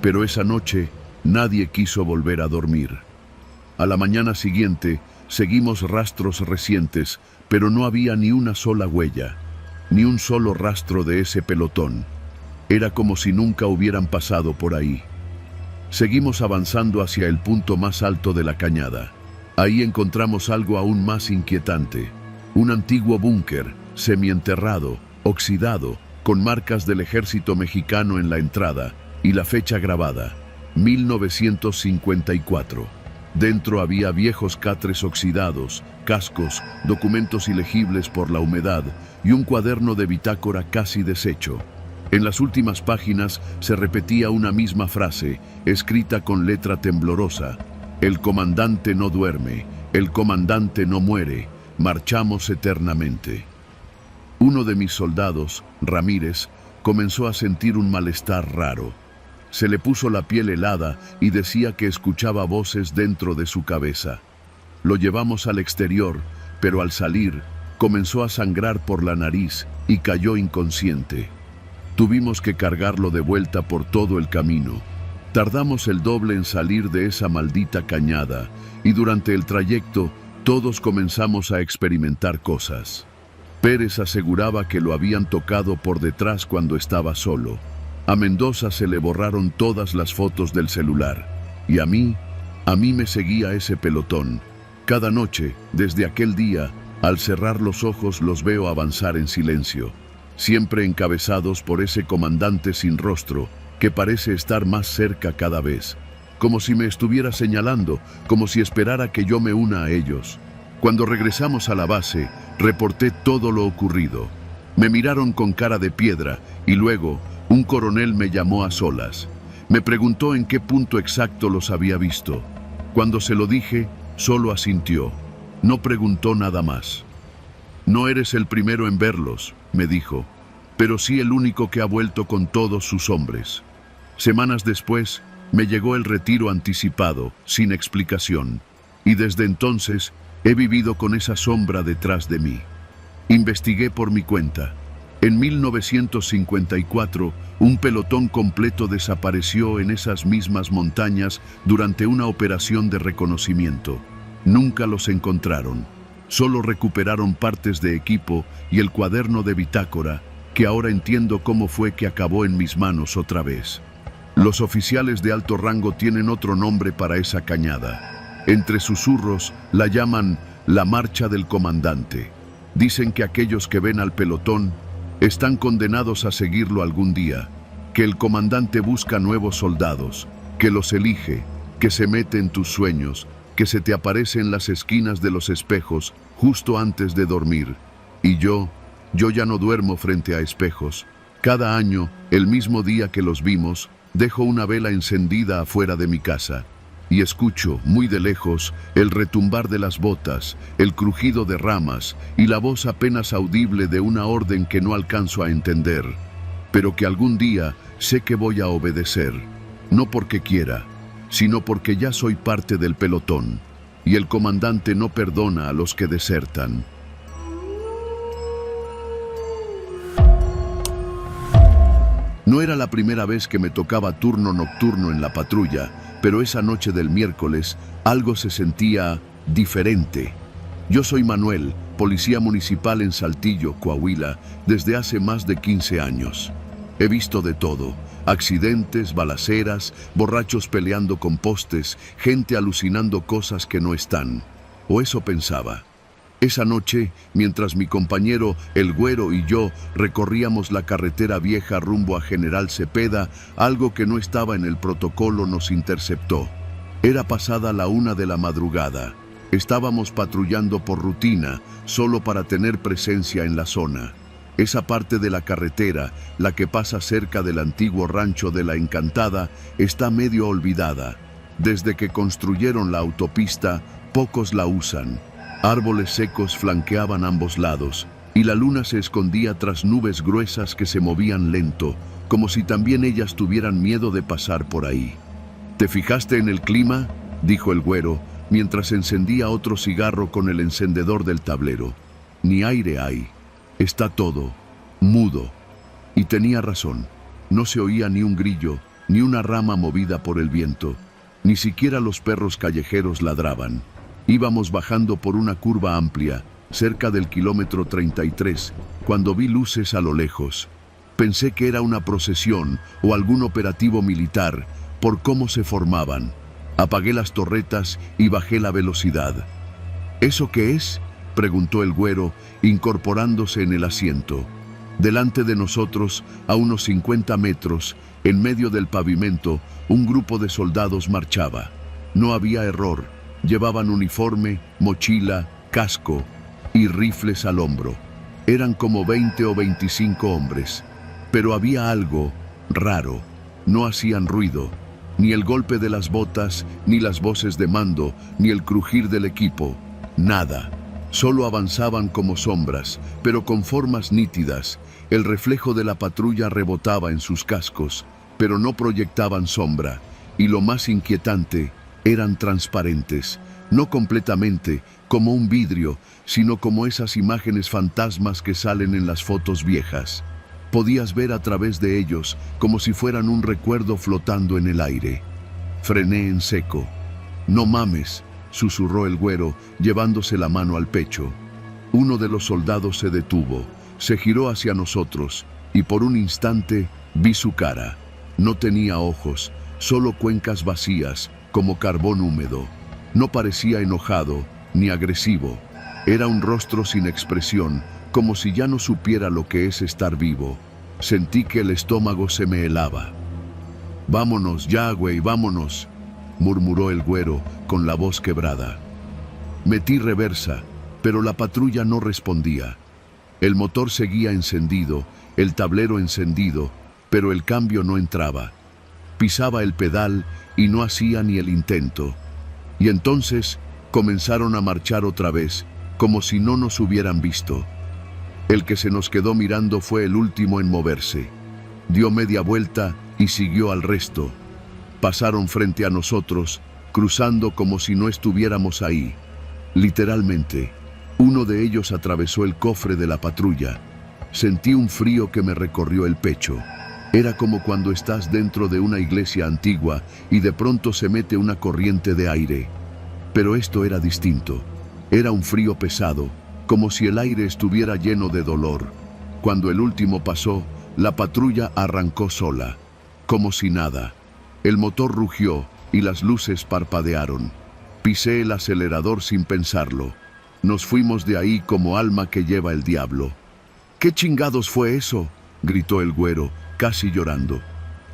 Pero esa noche, nadie quiso volver a dormir. A la mañana siguiente, seguimos rastros recientes, pero no había ni una sola huella, ni un solo rastro de ese pelotón. Era como si nunca hubieran pasado por ahí. Seguimos avanzando hacia el punto más alto de la cañada. Ahí encontramos algo aún más inquietante. Un antiguo búnker, semienterrado, oxidado, con marcas del ejército mexicano en la entrada y la fecha grabada, 1954. Dentro había viejos catres oxidados, cascos, documentos ilegibles por la humedad y un cuaderno de bitácora casi deshecho. En las últimas páginas se repetía una misma frase, escrita con letra temblorosa: el comandante no duerme, el comandante no muere, marchamos eternamente. Uno de mis soldados, Ramírez, comenzó a sentir un malestar raro. Se le puso la piel helada y decía que escuchaba voces dentro de su cabeza. Lo llevamos al exterior, pero al salir, comenzó a sangrar por la nariz y cayó inconsciente. Tuvimos que cargarlo de vuelta por todo el camino. Tardamos el doble en salir de esa maldita cañada y durante el trayecto todos comenzamos a experimentar cosas. Pérez aseguraba que lo habían tocado por detrás cuando estaba solo. A Mendoza se le borraron todas las fotos del celular. Y a mí me seguía ese pelotón. Cada noche, desde aquel día, al cerrar los ojos los veo avanzar en silencio, siempre encabezados por ese comandante sin rostro, que parece estar más cerca cada vez, como si me estuviera señalando, como si esperara que yo me una a ellos. Cuando regresamos a la base, reporté todo lo ocurrido. Me miraron con cara de piedra y luego un coronel me llamó a solas. Me preguntó en qué punto exacto los había visto. Cuando se lo dije, solo asintió. No preguntó nada más. No eres el primero en verlos, me dijo, pero sí el único que ha vuelto con todos sus hombres. Semanas después, me llegó el retiro anticipado, sin explicación, y desde entonces he vivido con esa sombra detrás de mí. Investigué por mi cuenta. En 1954, un pelotón completo desapareció en esas mismas montañas durante una operación de reconocimiento. Nunca los encontraron. Solo recuperaron partes de equipo y el cuaderno de bitácora, que ahora entiendo cómo fue que acabó en mis manos otra vez. Los oficiales de alto rango tienen otro nombre para esa cañada. Entre susurros la llaman la marcha del comandante. Dicen que aquellos que ven al pelotón están condenados a seguirlo algún día, que el comandante busca nuevos soldados, que los elige, que se mete en tus sueños, que se te aparece en las esquinas de los espejos justo antes de dormir. Y yo ya no duermo frente a espejos. Cada año, el mismo día que los vimos, dejo una vela encendida afuera de mi casa. y escucho, muy de lejos, el retumbar de las botas, el crujido de ramas y la voz apenas audible de una orden que no alcanzo a entender, pero que algún día sé que voy a obedecer, no porque quiera, sino porque ya soy parte del pelotón, y el comandante no perdona a los que desertan. No era la primera vez que me tocaba turno nocturno en la patrulla, pero esa noche del miércoles algo se sentía diferente. Yo soy Manuel, policía municipal en Saltillo, Coahuila, desde hace más de 15 años. He visto de todo: accidentes, balaceras, borrachos peleando con postes, gente alucinando cosas que no están. O eso pensaba. Esa noche, mientras mi compañero, el Güero, y yo recorríamos la carretera vieja rumbo a General Cepeda, algo que no estaba en el protocolo nos interceptó. Era pasada la 1 de la madrugada. Estábamos patrullando por rutina, solo para tener presencia en la zona. Esa parte de la carretera, la que pasa cerca del antiguo rancho de La Encantada, está medio olvidada. Desde que construyeron la autopista, pocos la usan. Árboles secos flanqueaban ambos lados, y la luna se escondía tras nubes gruesas que se movían lento, como si también ellas tuvieran miedo de pasar por ahí. ¿Te fijaste en el clima?, dijo el Güero, mientras encendía otro cigarro con el encendedor del tablero. Ni aire hay. Está todo mudo. Y tenía razón. No se oía ni un grillo, ni una rama movida por el viento. Ni siquiera los perros callejeros ladraban. Íbamos bajando por una curva amplia, cerca del kilómetro 33, cuando vi luces a lo lejos. Pensé que era una procesión o algún operativo militar, por cómo se formaban. Apagué las torretas y bajé la velocidad. ¿Eso qué es?, preguntó el Güero, incorporándose en el asiento. Delante de nosotros, a unos 50 metros, en medio del pavimento, un grupo de soldados marchaba. No había error. Llevaban uniforme, mochila, casco y rifles al hombro. Eran como 20 o 25 hombres. Pero había algo raro. No hacían ruido. Ni el golpe de las botas, ni las voces de mando, ni el crujir del equipo. Nada. Solo avanzaban como sombras, pero con formas nítidas. El reflejo de la patrulla rebotaba en sus cascos, pero no proyectaban sombra. Y lo más inquietante, eran transparentes, no completamente, como un vidrio, sino como esas imágenes fantasmas que salen en las fotos viejas. Podías ver a través de ellos, como si fueran un recuerdo flotando en el aire. Frené en seco. «No mames», susurró el Güero, llevándose la mano al pecho. Uno de los soldados se detuvo, se giró hacia nosotros, y por un instante vi su cara. No tenía ojos, solo cuencas vacías, como carbón húmedo. No parecía enojado, ni agresivo. Era un rostro sin expresión, como si ya no supiera lo que es estar vivo. Sentí que el estómago se me helaba. «Vámonos ya, güey, vámonos», murmuró el Güero, con la voz quebrada. Metí reversa, pero la patrulla no respondía. El motor seguía encendido, el tablero encendido, pero el cambio no entraba. Pisaba el pedal y no hacía ni el intento. Y entonces comenzaron a marchar otra vez, como si no nos hubieran visto. El que se nos quedó mirando fue el último en moverse. Dio media vuelta y siguió al resto. Pasaron frente a nosotros, cruzando como si no estuviéramos ahí. Literalmente, uno de ellos atravesó el cofre de la patrulla. Sentí un frío que me recorrió el pecho. Era como cuando estás dentro de una iglesia antigua y de pronto se mete una corriente de aire. Pero esto era distinto. Era un frío pesado, como si el aire estuviera lleno de dolor. Cuando el último pasó, la patrulla arrancó sola, como si nada. El motor rugió y las luces parpadearon. Pisé el acelerador sin pensarlo. Nos fuimos de ahí como alma que lleva el diablo. «¿Qué chingados fue eso?», gritó el Güero, casi llorando.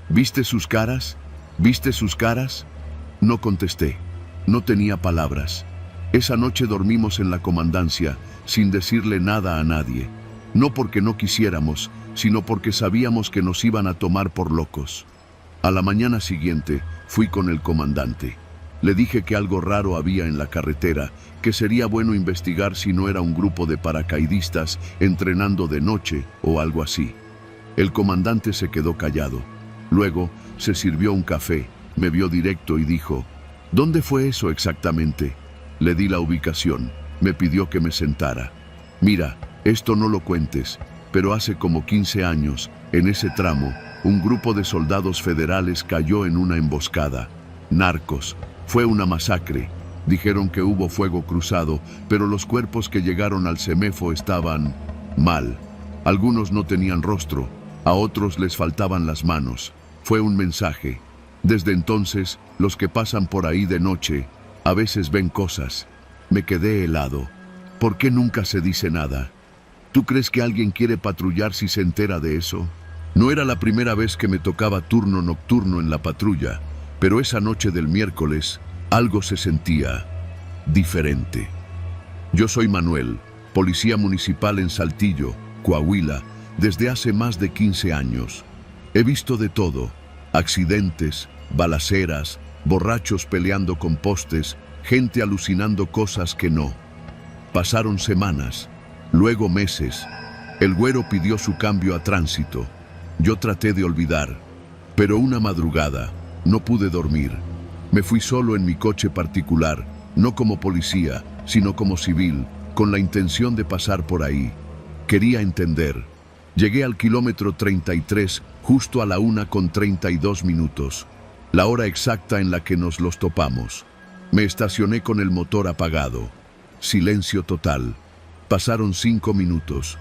«¿Viste sus caras? ¿Viste sus caras?». No contesté. No tenía palabras. Esa noche dormimos en la comandancia, sin decirle nada a nadie. No porque no quisiéramos, sino porque sabíamos que nos iban a tomar por locos. A la mañana siguiente, fui con el comandante. Le dije que algo raro había en la carretera, que sería bueno investigar si no era un grupo de paracaidistas entrenando de noche o algo así. El comandante se quedó callado. Luego se sirvió un café, me vio directo y dijo: ¿Dónde fue eso exactamente? Le di la ubicación. Me pidió que me sentara. Mira, esto no lo cuentes, pero hace como 15 años, en ese tramo, un grupo de soldados federales cayó en una emboscada. Narcos. Fue una masacre. Dijeron que hubo fuego cruzado, pero los cuerpos que llegaron al CEMEFO estaban mal. Algunos no tenían rostro, a otros les faltaban las manos. Fue un mensaje. Desde entonces, los que pasan por ahí de noche, a veces ven cosas. Me quedé helado. ¿Por qué nunca se dice nada? ¿Tú crees que alguien quiere patrullar si se entera de eso? No era la primera vez que me tocaba turno nocturno en la patrulla, pero esa noche del miércoles, algo se sentía diferente. Yo soy Manuel, policía municipal en Saltillo, Coahuila, desde hace más de 15 años. He visto de todo: accidentes, balaceras, borrachos peleando con postes, gente alucinando cosas que no. Pasaron semanas, luego meses. El güero pidió su cambio a tránsito. Yo traté de olvidar, pero una madrugada no pude dormir. Me fui solo en mi coche particular, no como policía, sino como civil, con la intención de pasar por ahí. Quería entender. Llegué al kilómetro 33, justo a la 1:32, la hora exacta en la que nos los topamos. Me estacioné con el motor apagado. Silencio total. Pasaron 5 minutos,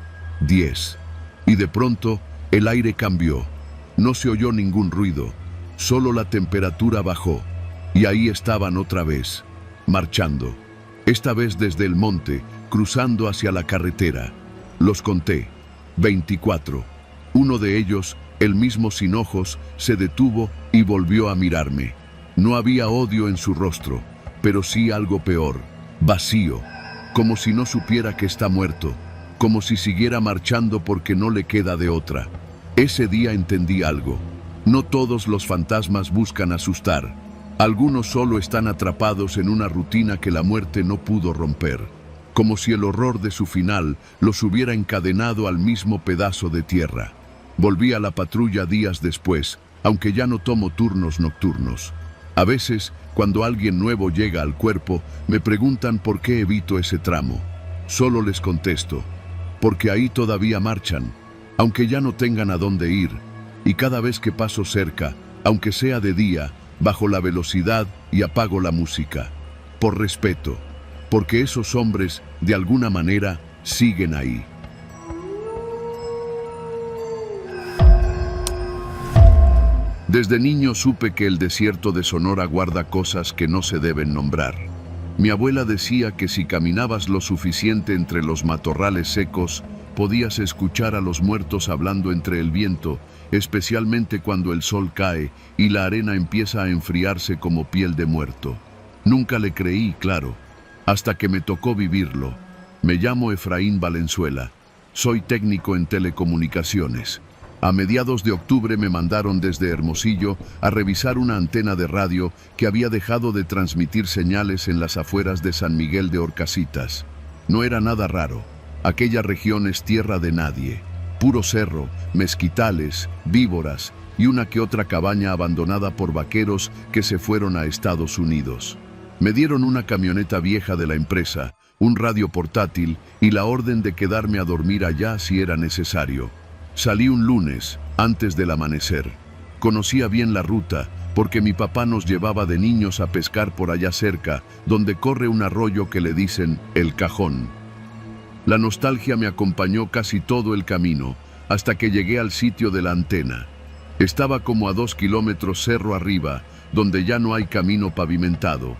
10, y de pronto el aire cambió. No se oyó ningún ruido, solo la temperatura bajó, y ahí estaban otra vez, marchando. Esta vez desde el monte, cruzando hacia la carretera. Los conté, 24. Uno de ellos, el mismo sin ojos, se detuvo y volvió a mirarme. No había odio en su rostro, pero sí algo peor, vacío, como si no supiera que está muerto, como si siguiera marchando porque no le queda de otra. Ese día entendí algo. No todos los fantasmas buscan asustar. Algunos solo están atrapados en una rutina que la muerte no pudo romper, como si el horror de su final los hubiera encadenado al mismo pedazo de tierra. Volví a la patrulla días después, aunque ya no tomo turnos nocturnos. A veces, cuando alguien nuevo llega al cuerpo, me preguntan por qué evito ese tramo. Solo les contesto: porque ahí todavía marchan, aunque ya no tengan a dónde ir. Y cada vez que paso cerca, aunque sea de día, bajo la velocidad y apago la música. Por respeto, porque esos hombres, de alguna manera, siguen ahí. Desde niño supe que el desierto de Sonora guarda cosas que no se deben nombrar. Mi abuela decía que si caminabas lo suficiente entre los matorrales secos, podías escuchar a los muertos hablando entre el viento, especialmente cuando el sol cae y la arena empieza a enfriarse como piel de muerto. Nunca le creí, claro, hasta que me tocó vivirlo. Me llamo Efraín Valenzuela. Soy técnico en telecomunicaciones. A mediados de octubre me mandaron desde Hermosillo a revisar una antena de radio que había dejado de transmitir señales en las afueras de San Miguel de Horcasitas. No era nada raro. Aquella región es tierra de nadie. Puro cerro, mezquitales, víboras y una que otra cabaña abandonada por vaqueros que se fueron a Estados Unidos. Me dieron una camioneta vieja de la empresa, un radio portátil y la orden de quedarme a dormir allá si era necesario. Salí un lunes, antes del amanecer. Conocía bien la ruta, porque mi papá nos llevaba de niños a pescar por allá cerca, donde corre un arroyo que le dicen El Cajón. La nostalgia me acompañó casi todo el camino, hasta que llegué al sitio de la antena. Estaba como a 2 kilómetros cerro arriba, donde ya no hay camino pavimentado.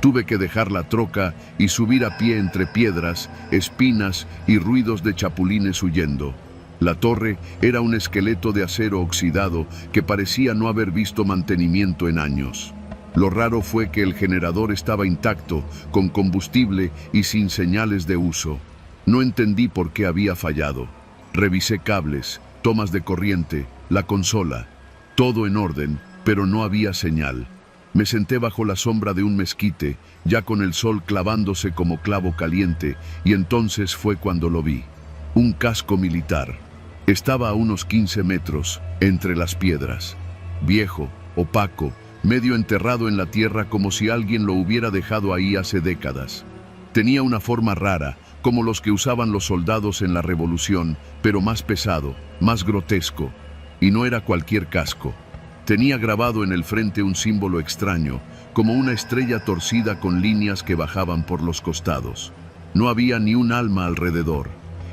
Tuve que dejar la troca y subir a pie entre piedras, espinas y ruidos de chapulines huyendo. La torre era un esqueleto de acero oxidado que parecía no haber visto mantenimiento en años. Lo raro fue que el generador estaba intacto, con combustible y sin señales de uso. No entendí por qué había fallado. Revisé cables, tomas de corriente, la consola. Todo en orden, pero no había señal. Me senté bajo la sombra de un mezquite, ya con el sol clavándose como clavo caliente, y entonces fue cuando lo vi. Un casco militar. Estaba a unos 15 metros, entre las piedras. Viejo, opaco, medio enterrado en la tierra como si alguien lo hubiera dejado ahí hace décadas. Tenía una forma rara, como los que usaban los soldados en la Revolución, pero más pesado, más grotesco. Y no era cualquier casco. Tenía grabado en el frente un símbolo extraño, como una estrella torcida con líneas que bajaban por los costados. No había ni un alma alrededor.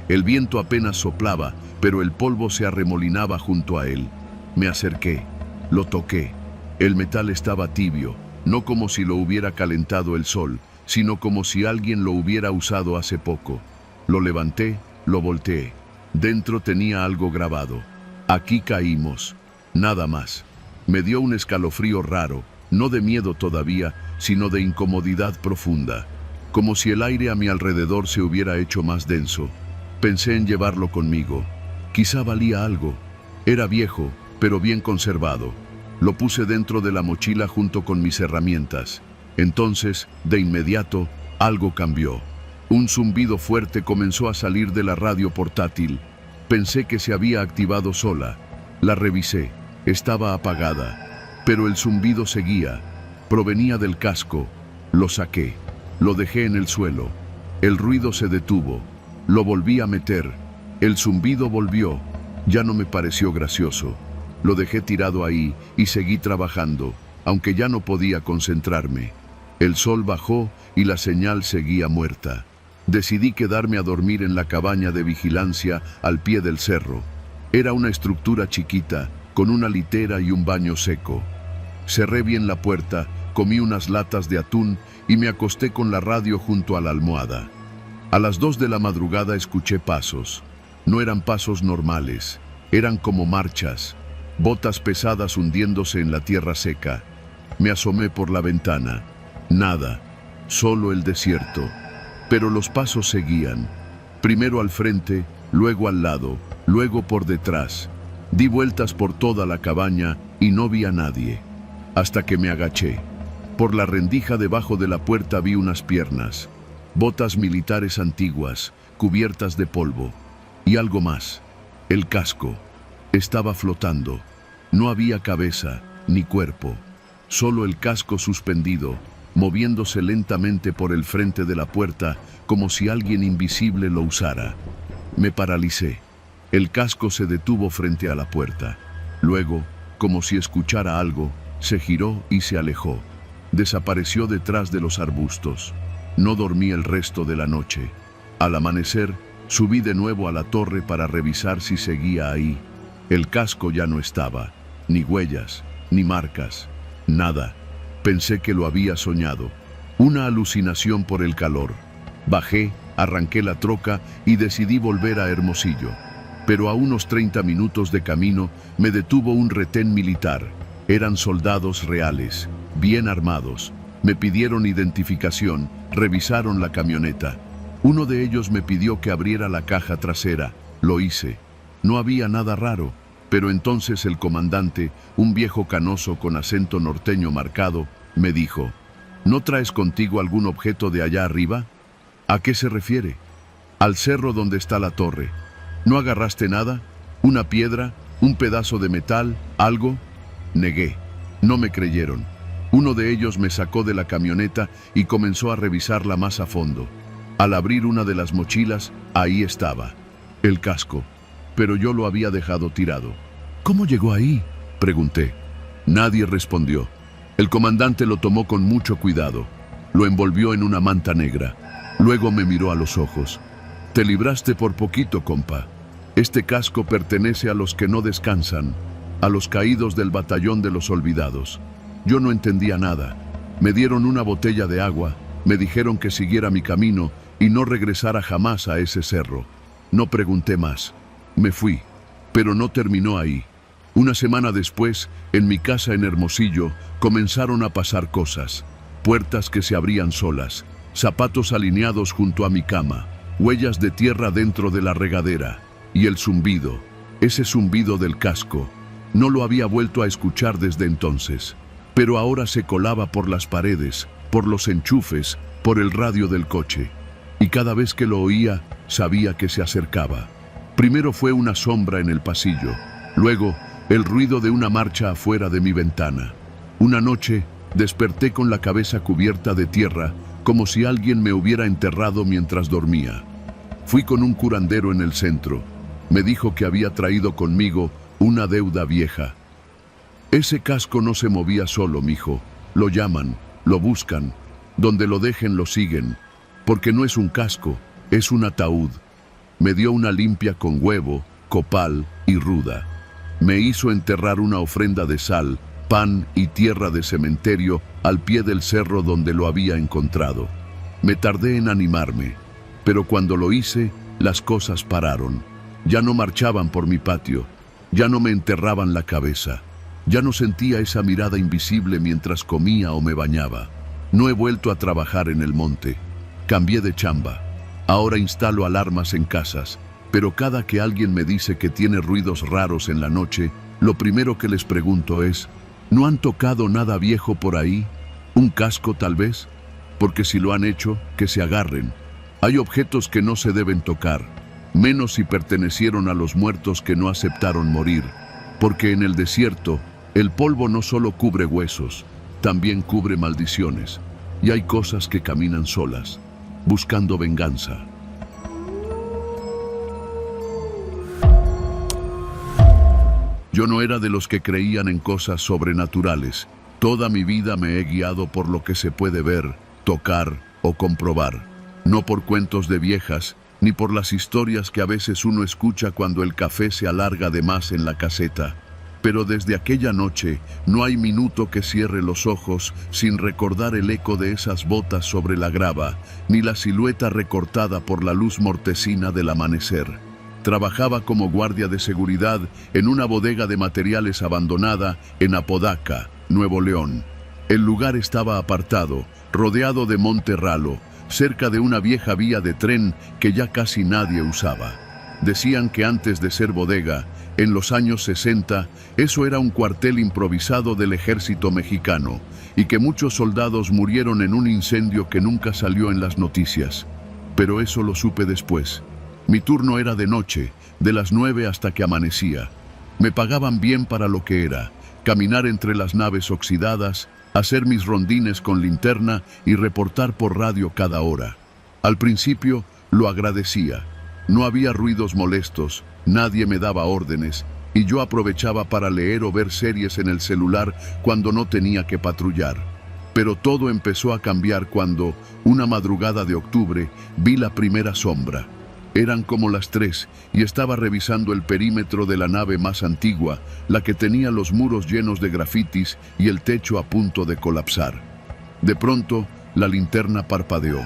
El viento apenas soplaba, pero el polvo se arremolinaba junto a él. Me acerqué, lo toqué. El metal estaba tibio, no como si lo hubiera calentado el sol, sino como si alguien lo hubiera usado hace poco. Lo levanté, lo volteé. Dentro tenía algo grabado. Aquí caímos. Nada más. Me dio un escalofrío raro, no de miedo todavía, sino de incomodidad profunda, como si el aire a mi alrededor se hubiera hecho más denso. Pensé en llevarlo conmigo. Quizá valía algo. Era viejo, pero bien conservado. Lo puse dentro de la mochila junto con mis herramientas. Entonces, de inmediato, algo cambió. Un zumbido fuerte comenzó a salir de la radio portátil. Pensé que se había activado sola. La revisé. Estaba apagada, pero el zumbido seguía. Provenía del casco. Lo saqué. Lo dejé en el suelo. El ruido se detuvo. Lo volví a meter. El zumbido volvió. Ya no me pareció gracioso. Lo dejé tirado ahí y seguí trabajando, aunque ya no podía concentrarme. El sol bajó y la señal seguía muerta. Decidí quedarme a dormir en la cabaña de vigilancia al pie del cerro. Era una estructura chiquita, con una litera y un baño seco. Cerré bien la puerta, comí unas latas de atún y me acosté con la radio junto a la almohada. A las 2 de la madrugada escuché pasos. No eran pasos normales, eran como marchas, botas pesadas hundiéndose en la tierra seca. Me asomé por la ventana. Nada, solo el desierto. Pero los pasos seguían. Primero al frente, luego al lado, luego por detrás. Di vueltas por toda la cabaña y no vi a nadie. Hasta que me agaché. Por la rendija debajo de la puerta vi unas piernas. Botas militares antiguas, cubiertas de polvo. Y algo más. El casco. Estaba flotando. No había cabeza, ni cuerpo. Solo el casco suspendido, moviéndose lentamente por el frente de la puerta, como si alguien invisible lo usara. Me paralicé. El casco se detuvo frente a la puerta. Luego, como si escuchara algo, se giró y se alejó. Desapareció detrás de los arbustos. No dormí el resto de la noche. Al amanecer, subí de nuevo a la torre para revisar si seguía ahí. El casco ya no estaba. Ni huellas, ni marcas, nada. Pensé que lo había soñado. Una alucinación por el calor. Bajé, arranqué la troca y decidí volver a Hermosillo. Pero a unos 30 minutos de camino me detuvo un retén militar. Eran soldados reales, bien armados. Me pidieron identificación, revisaron la camioneta. Uno de ellos me pidió que abriera la caja trasera. Lo hice. No había nada raro, pero entonces el comandante, un viejo canoso con acento norteño marcado, me dijo: ¿No traes contigo algún objeto de allá arriba? ¿A qué se refiere? Al cerro donde está la torre. ¿No agarraste nada? ¿Una piedra? ¿Un pedazo de metal? ¿Algo? Negué. No me creyeron. Uno de ellos me sacó de la camioneta y comenzó a revisarla más a fondo. Al abrir una de las mochilas, ahí estaba. El casco. Pero yo lo había dejado tirado. ¿Cómo llegó ahí?, pregunté. Nadie respondió. El comandante lo tomó con mucho cuidado. Lo envolvió en una manta negra. Luego me miró a los ojos. Te libraste por poquito, compa. Este casco pertenece a los que no descansan, a los caídos del batallón de los olvidados. Yo no entendía nada. Me dieron una botella de agua, me dijeron que siguiera mi camino y no regresara jamás a ese cerro. No pregunté más. Me fui, pero no terminó ahí. Una semana después, en mi casa en Hermosillo, comenzaron a pasar cosas. Puertas que se abrían solas, zapatos alineados junto a mi cama, huellas de tierra dentro de la regadera, y el zumbido, ese zumbido del casco. No lo había vuelto a escuchar desde entonces. pero ahora se colaba por las paredes, por los enchufes, por el radio del coche. Y cada vez que lo oía, sabía que se acercaba. Primero fue una sombra en el pasillo, luego el ruido de una marcha afuera de mi ventana. Una noche, desperté con la cabeza cubierta de tierra, como si alguien me hubiera enterrado mientras dormía. Fui con un curandero en el centro. Me dijo que había traído conmigo una deuda vieja. Ese casco no se movía solo, mijo. Lo llaman, lo buscan. Donde lo dejen lo siguen. Porque no es un casco, es un ataúd. Me dio una limpia con huevo, copal y ruda. Me hizo enterrar una ofrenda de sal, pan y tierra de cementerio al pie del cerro donde lo había encontrado. Me tardé en animarme, pero cuando lo hice, las cosas pararon. Ya no marchaban por mi patio, ya no me enterraban la cabeza, ya no sentía esa mirada invisible mientras comía o me bañaba. No he vuelto a trabajar en el monte. Cambié de chamba. Ahora instalo alarmas en casas, pero cada que alguien me dice que tiene ruidos raros en la noche, lo primero que les pregunto es, ¿no han tocado nada viejo por ahí? ¿Un casco tal vez? Porque si lo han hecho, que se agarren. Hay objetos que no se deben tocar, menos si pertenecieron a los muertos que no aceptaron morir, porque en el desierto, el polvo no solo cubre huesos, también cubre maldiciones, y hay cosas que caminan solas, buscando venganza. Yo no era de los que creían en cosas sobrenaturales. Toda mi vida me he guiado por lo que se puede ver, tocar o comprobar. No por cuentos de viejas, ni por las historias que a veces uno escucha cuando el café se alarga de más en la caseta. Pero desde aquella noche no hay minuto que cierre los ojos sin recordar el eco de esas botas sobre la grava, ni la silueta recortada por la luz mortecina del amanecer. Trabajaba como guardia de seguridad en una bodega de materiales abandonada en Apodaca, Nuevo León. El lugar estaba apartado, rodeado de monte ralo, cerca de una vieja vía de tren que ya casi nadie usaba. Decían que antes de ser bodega, en los años 60, eso era un cuartel improvisado del ejército mexicano y que muchos soldados murieron en un incendio que nunca salió en las noticias. Pero eso lo supe después. Mi turno era de noche, de las 9 hasta que amanecía. Me pagaban bien para lo que era, caminar entre las naves oxidadas, hacer mis rondines con linterna y reportar por radio cada hora. Al principio lo agradecía. No había ruidos molestos, nadie me daba órdenes y yo aprovechaba para leer o ver series en el celular cuando no tenía que patrullar. Pero todo empezó a cambiar cuando, una madrugada de octubre, vi la primera sombra. Eran como las 3 y estaba revisando el perímetro de la nave más antigua, la que tenía los muros llenos de grafitis y el techo a punto de colapsar. De pronto, la linterna parpadeó.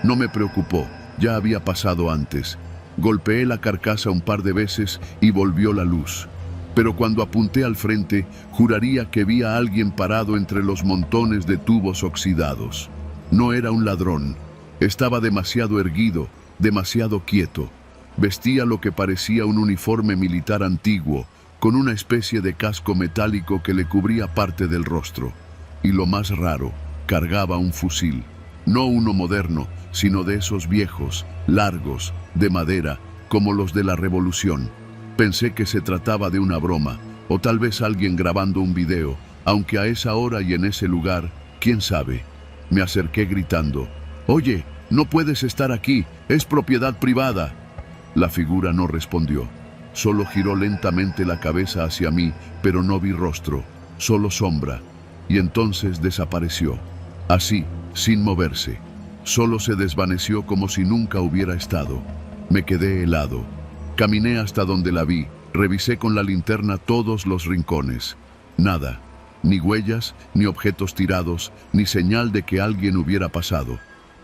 No me preocupó, ya había pasado antes. Golpeé la carcasa un par de veces y volvió la luz. Pero cuando apunté al frente, juraría que vi a alguien parado entre los montones de tubos oxidados. No era un ladrón. Estaba demasiado erguido, demasiado quieto. Vestía lo que parecía un uniforme militar antiguo, con una especie de casco metálico que le cubría parte del rostro. Y lo más raro, cargaba un fusil. No uno moderno, sino de esos viejos, largos, de madera, como los de la Revolución. Pensé que se trataba de una broma, o tal vez alguien grabando un video, aunque a esa hora y en ese lugar, quién sabe. Me acerqué gritando, «Oye, no puedes estar aquí, es propiedad privada». La figura no respondió, solo giró lentamente la cabeza hacia mí, pero no vi rostro, solo sombra, y entonces desapareció, así, sin moverse. Solo se desvaneció como si nunca hubiera estado. Me quedé helado. Caminé hasta donde la vi, revisé con la linterna todos los rincones. Nada, ni huellas, ni objetos tirados, ni señal de que alguien hubiera pasado.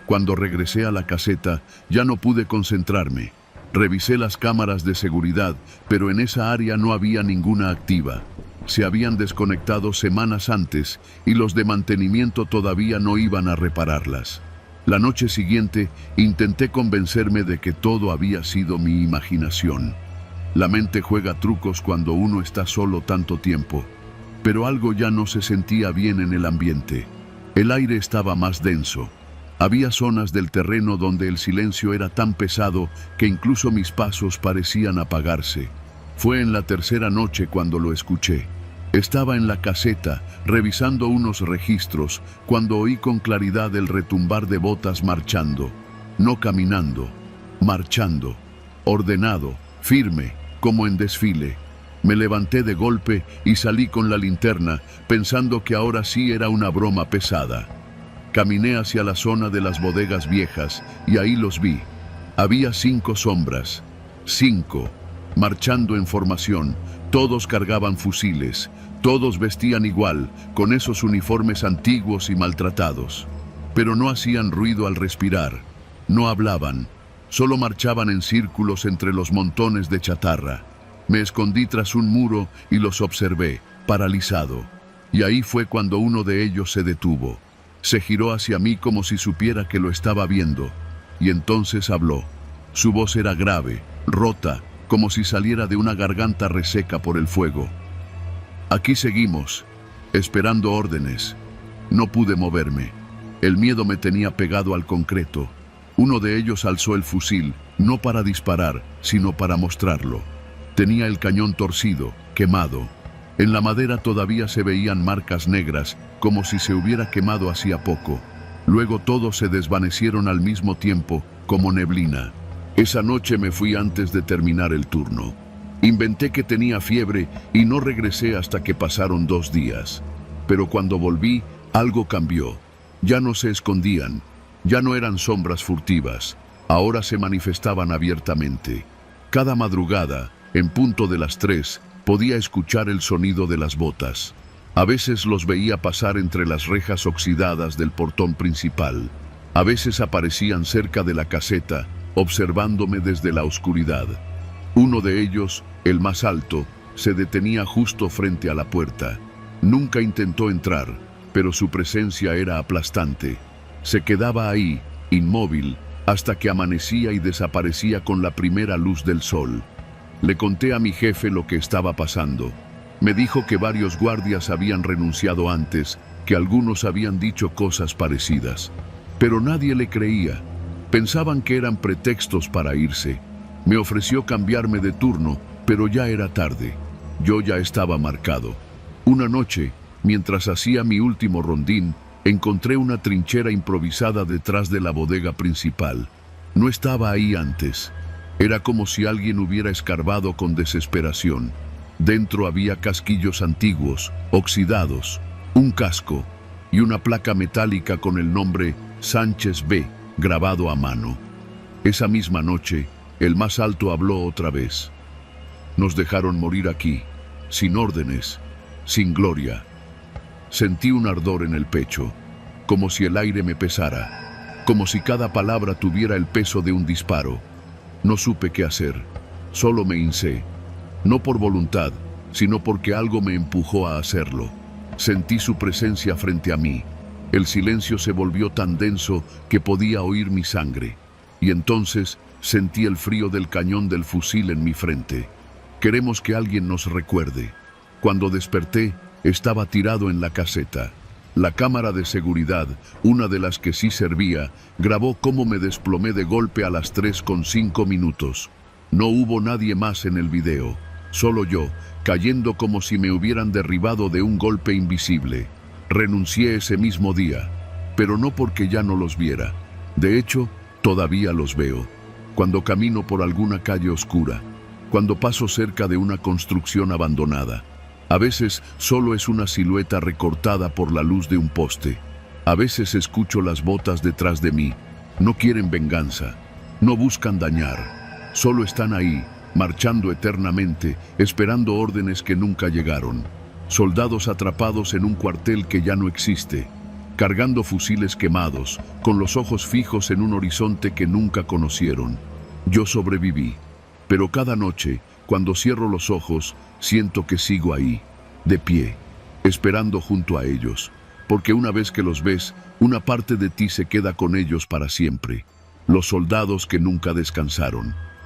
Cuando regresé a la caseta, ya no pude concentrarme. Revisé las cámaras de seguridad, pero en esa área no había ninguna activa. Se habían desconectado semanas antes y los de mantenimiento todavía no iban a repararlas. La noche siguiente intenté convencerme de que todo había sido mi imaginación. La mente juega trucos cuando uno está solo tanto tiempo. pero algo ya no se sentía bien en el ambiente. El aire estaba más denso. Había zonas del terreno donde el silencio era tan pesado que incluso mis pasos parecían apagarse. Fue en la tercera noche cuando lo escuché. Estaba en la caseta, revisando unos registros, cuando oí con claridad el retumbar de botas marchando. No caminando, marchando. Ordenado, firme, como en desfile. Me levanté de golpe y salí con la linterna, pensando que ahora sí era una broma pesada. Caminé hacia la zona de las bodegas viejas y ahí los vi. Había 5 sombras. 5. Marchando en formación. Todos cargaban fusiles. Todos vestían igual, con esos uniformes antiguos y maltratados. Pero no hacían ruido al respirar. No hablaban. Solo marchaban en círculos entre los montones de chatarra. Me escondí tras un muro y los observé, paralizado. Y ahí fue cuando uno de ellos se detuvo. Se giró hacia mí como si supiera que lo estaba viendo. Y entonces habló. Su voz era grave, rota, como si saliera de una garganta reseca por el fuego. Aquí seguimos, esperando órdenes. No pude moverme. El miedo me tenía pegado al concreto. Uno de ellos alzó el fusil, no para disparar, sino para mostrarlo. Tenía el cañón torcido, quemado. En la madera todavía se veían marcas negras, como si se hubiera quemado hacía poco. Luego todos se desvanecieron al mismo tiempo, como neblina. Esa noche me fui antes de terminar el turno. Inventé que tenía fiebre y no regresé hasta que pasaron 2 días. Pero cuando volví, algo cambió. Ya no se escondían. Ya no eran sombras furtivas, ahora se manifestaban abiertamente. Cada madrugada, en punto de las 3, podía escuchar el sonido de las botas. A veces los veía pasar entre las rejas oxidadas del portón principal. A veces aparecían cerca de la caseta, observándome desde la oscuridad. Uno de ellos, el más alto, se detenía justo frente a la puerta. Nunca intentó entrar, pero su presencia era aplastante. Se quedaba ahí, inmóvil, hasta que amanecía y desaparecía con la primera luz del sol. Le conté a mi jefe lo que estaba pasando. Me dijo que varios guardias habían renunciado antes, que algunos habían dicho cosas parecidas. Pero nadie le creía. Pensaban que eran pretextos para irse. Me ofreció cambiarme de turno, pero ya era tarde. Yo ya estaba marcado. Una noche, mientras hacía mi último rondín, encontré una trinchera improvisada detrás de la bodega principal. No estaba ahí antes. Era como si alguien hubiera escarbado con desesperación. Dentro había casquillos antiguos, oxidados, un casco y una placa metálica con el nombre Sánchez B, grabado a mano. Esa misma noche, el más alto habló otra vez. Nos dejaron morir aquí, sin órdenes, sin gloria. Sentí un ardor en el pecho, como si el aire me pesara, como si cada palabra tuviera el peso de un disparo. No supe qué hacer, solo me hincé, no por voluntad, sino porque algo me empujó a hacerlo. Sentí su presencia frente a mí. El silencio se volvió tan denso que podía oír mi sangre. Y entonces sentí el frío del cañón del fusil en mi frente. Queremos que alguien nos recuerde. Cuando desperté, estaba tirado en la caseta. La cámara de seguridad, una de las que sí servía, grabó cómo me desplomé de golpe a las 3:05. No hubo nadie más en el video, solo yo, cayendo como si me hubieran derribado de un golpe invisible. Renuncié ese mismo día, pero no porque ya no los viera. De hecho, todavía los veo. Cuando camino por alguna calle oscura, cuando paso cerca de una construcción abandonada. A veces solo es una silueta recortada por la luz de un poste. A veces escucho las botas detrás de mí. No quieren venganza, no buscan dañar. Solo están ahí, marchando eternamente, esperando órdenes que nunca llegaron. Soldados atrapados en un cuartel que ya no existe, cargando fusiles quemados, con los ojos fijos en un horizonte que nunca conocieron. Yo sobreviví, pero cada noche, cuando cierro los ojos, siento que sigo ahí, de pie, esperando junto a ellos, porque una vez que los ves, una parte de ti se queda con ellos para siempre. Los soldados que nunca descansaron.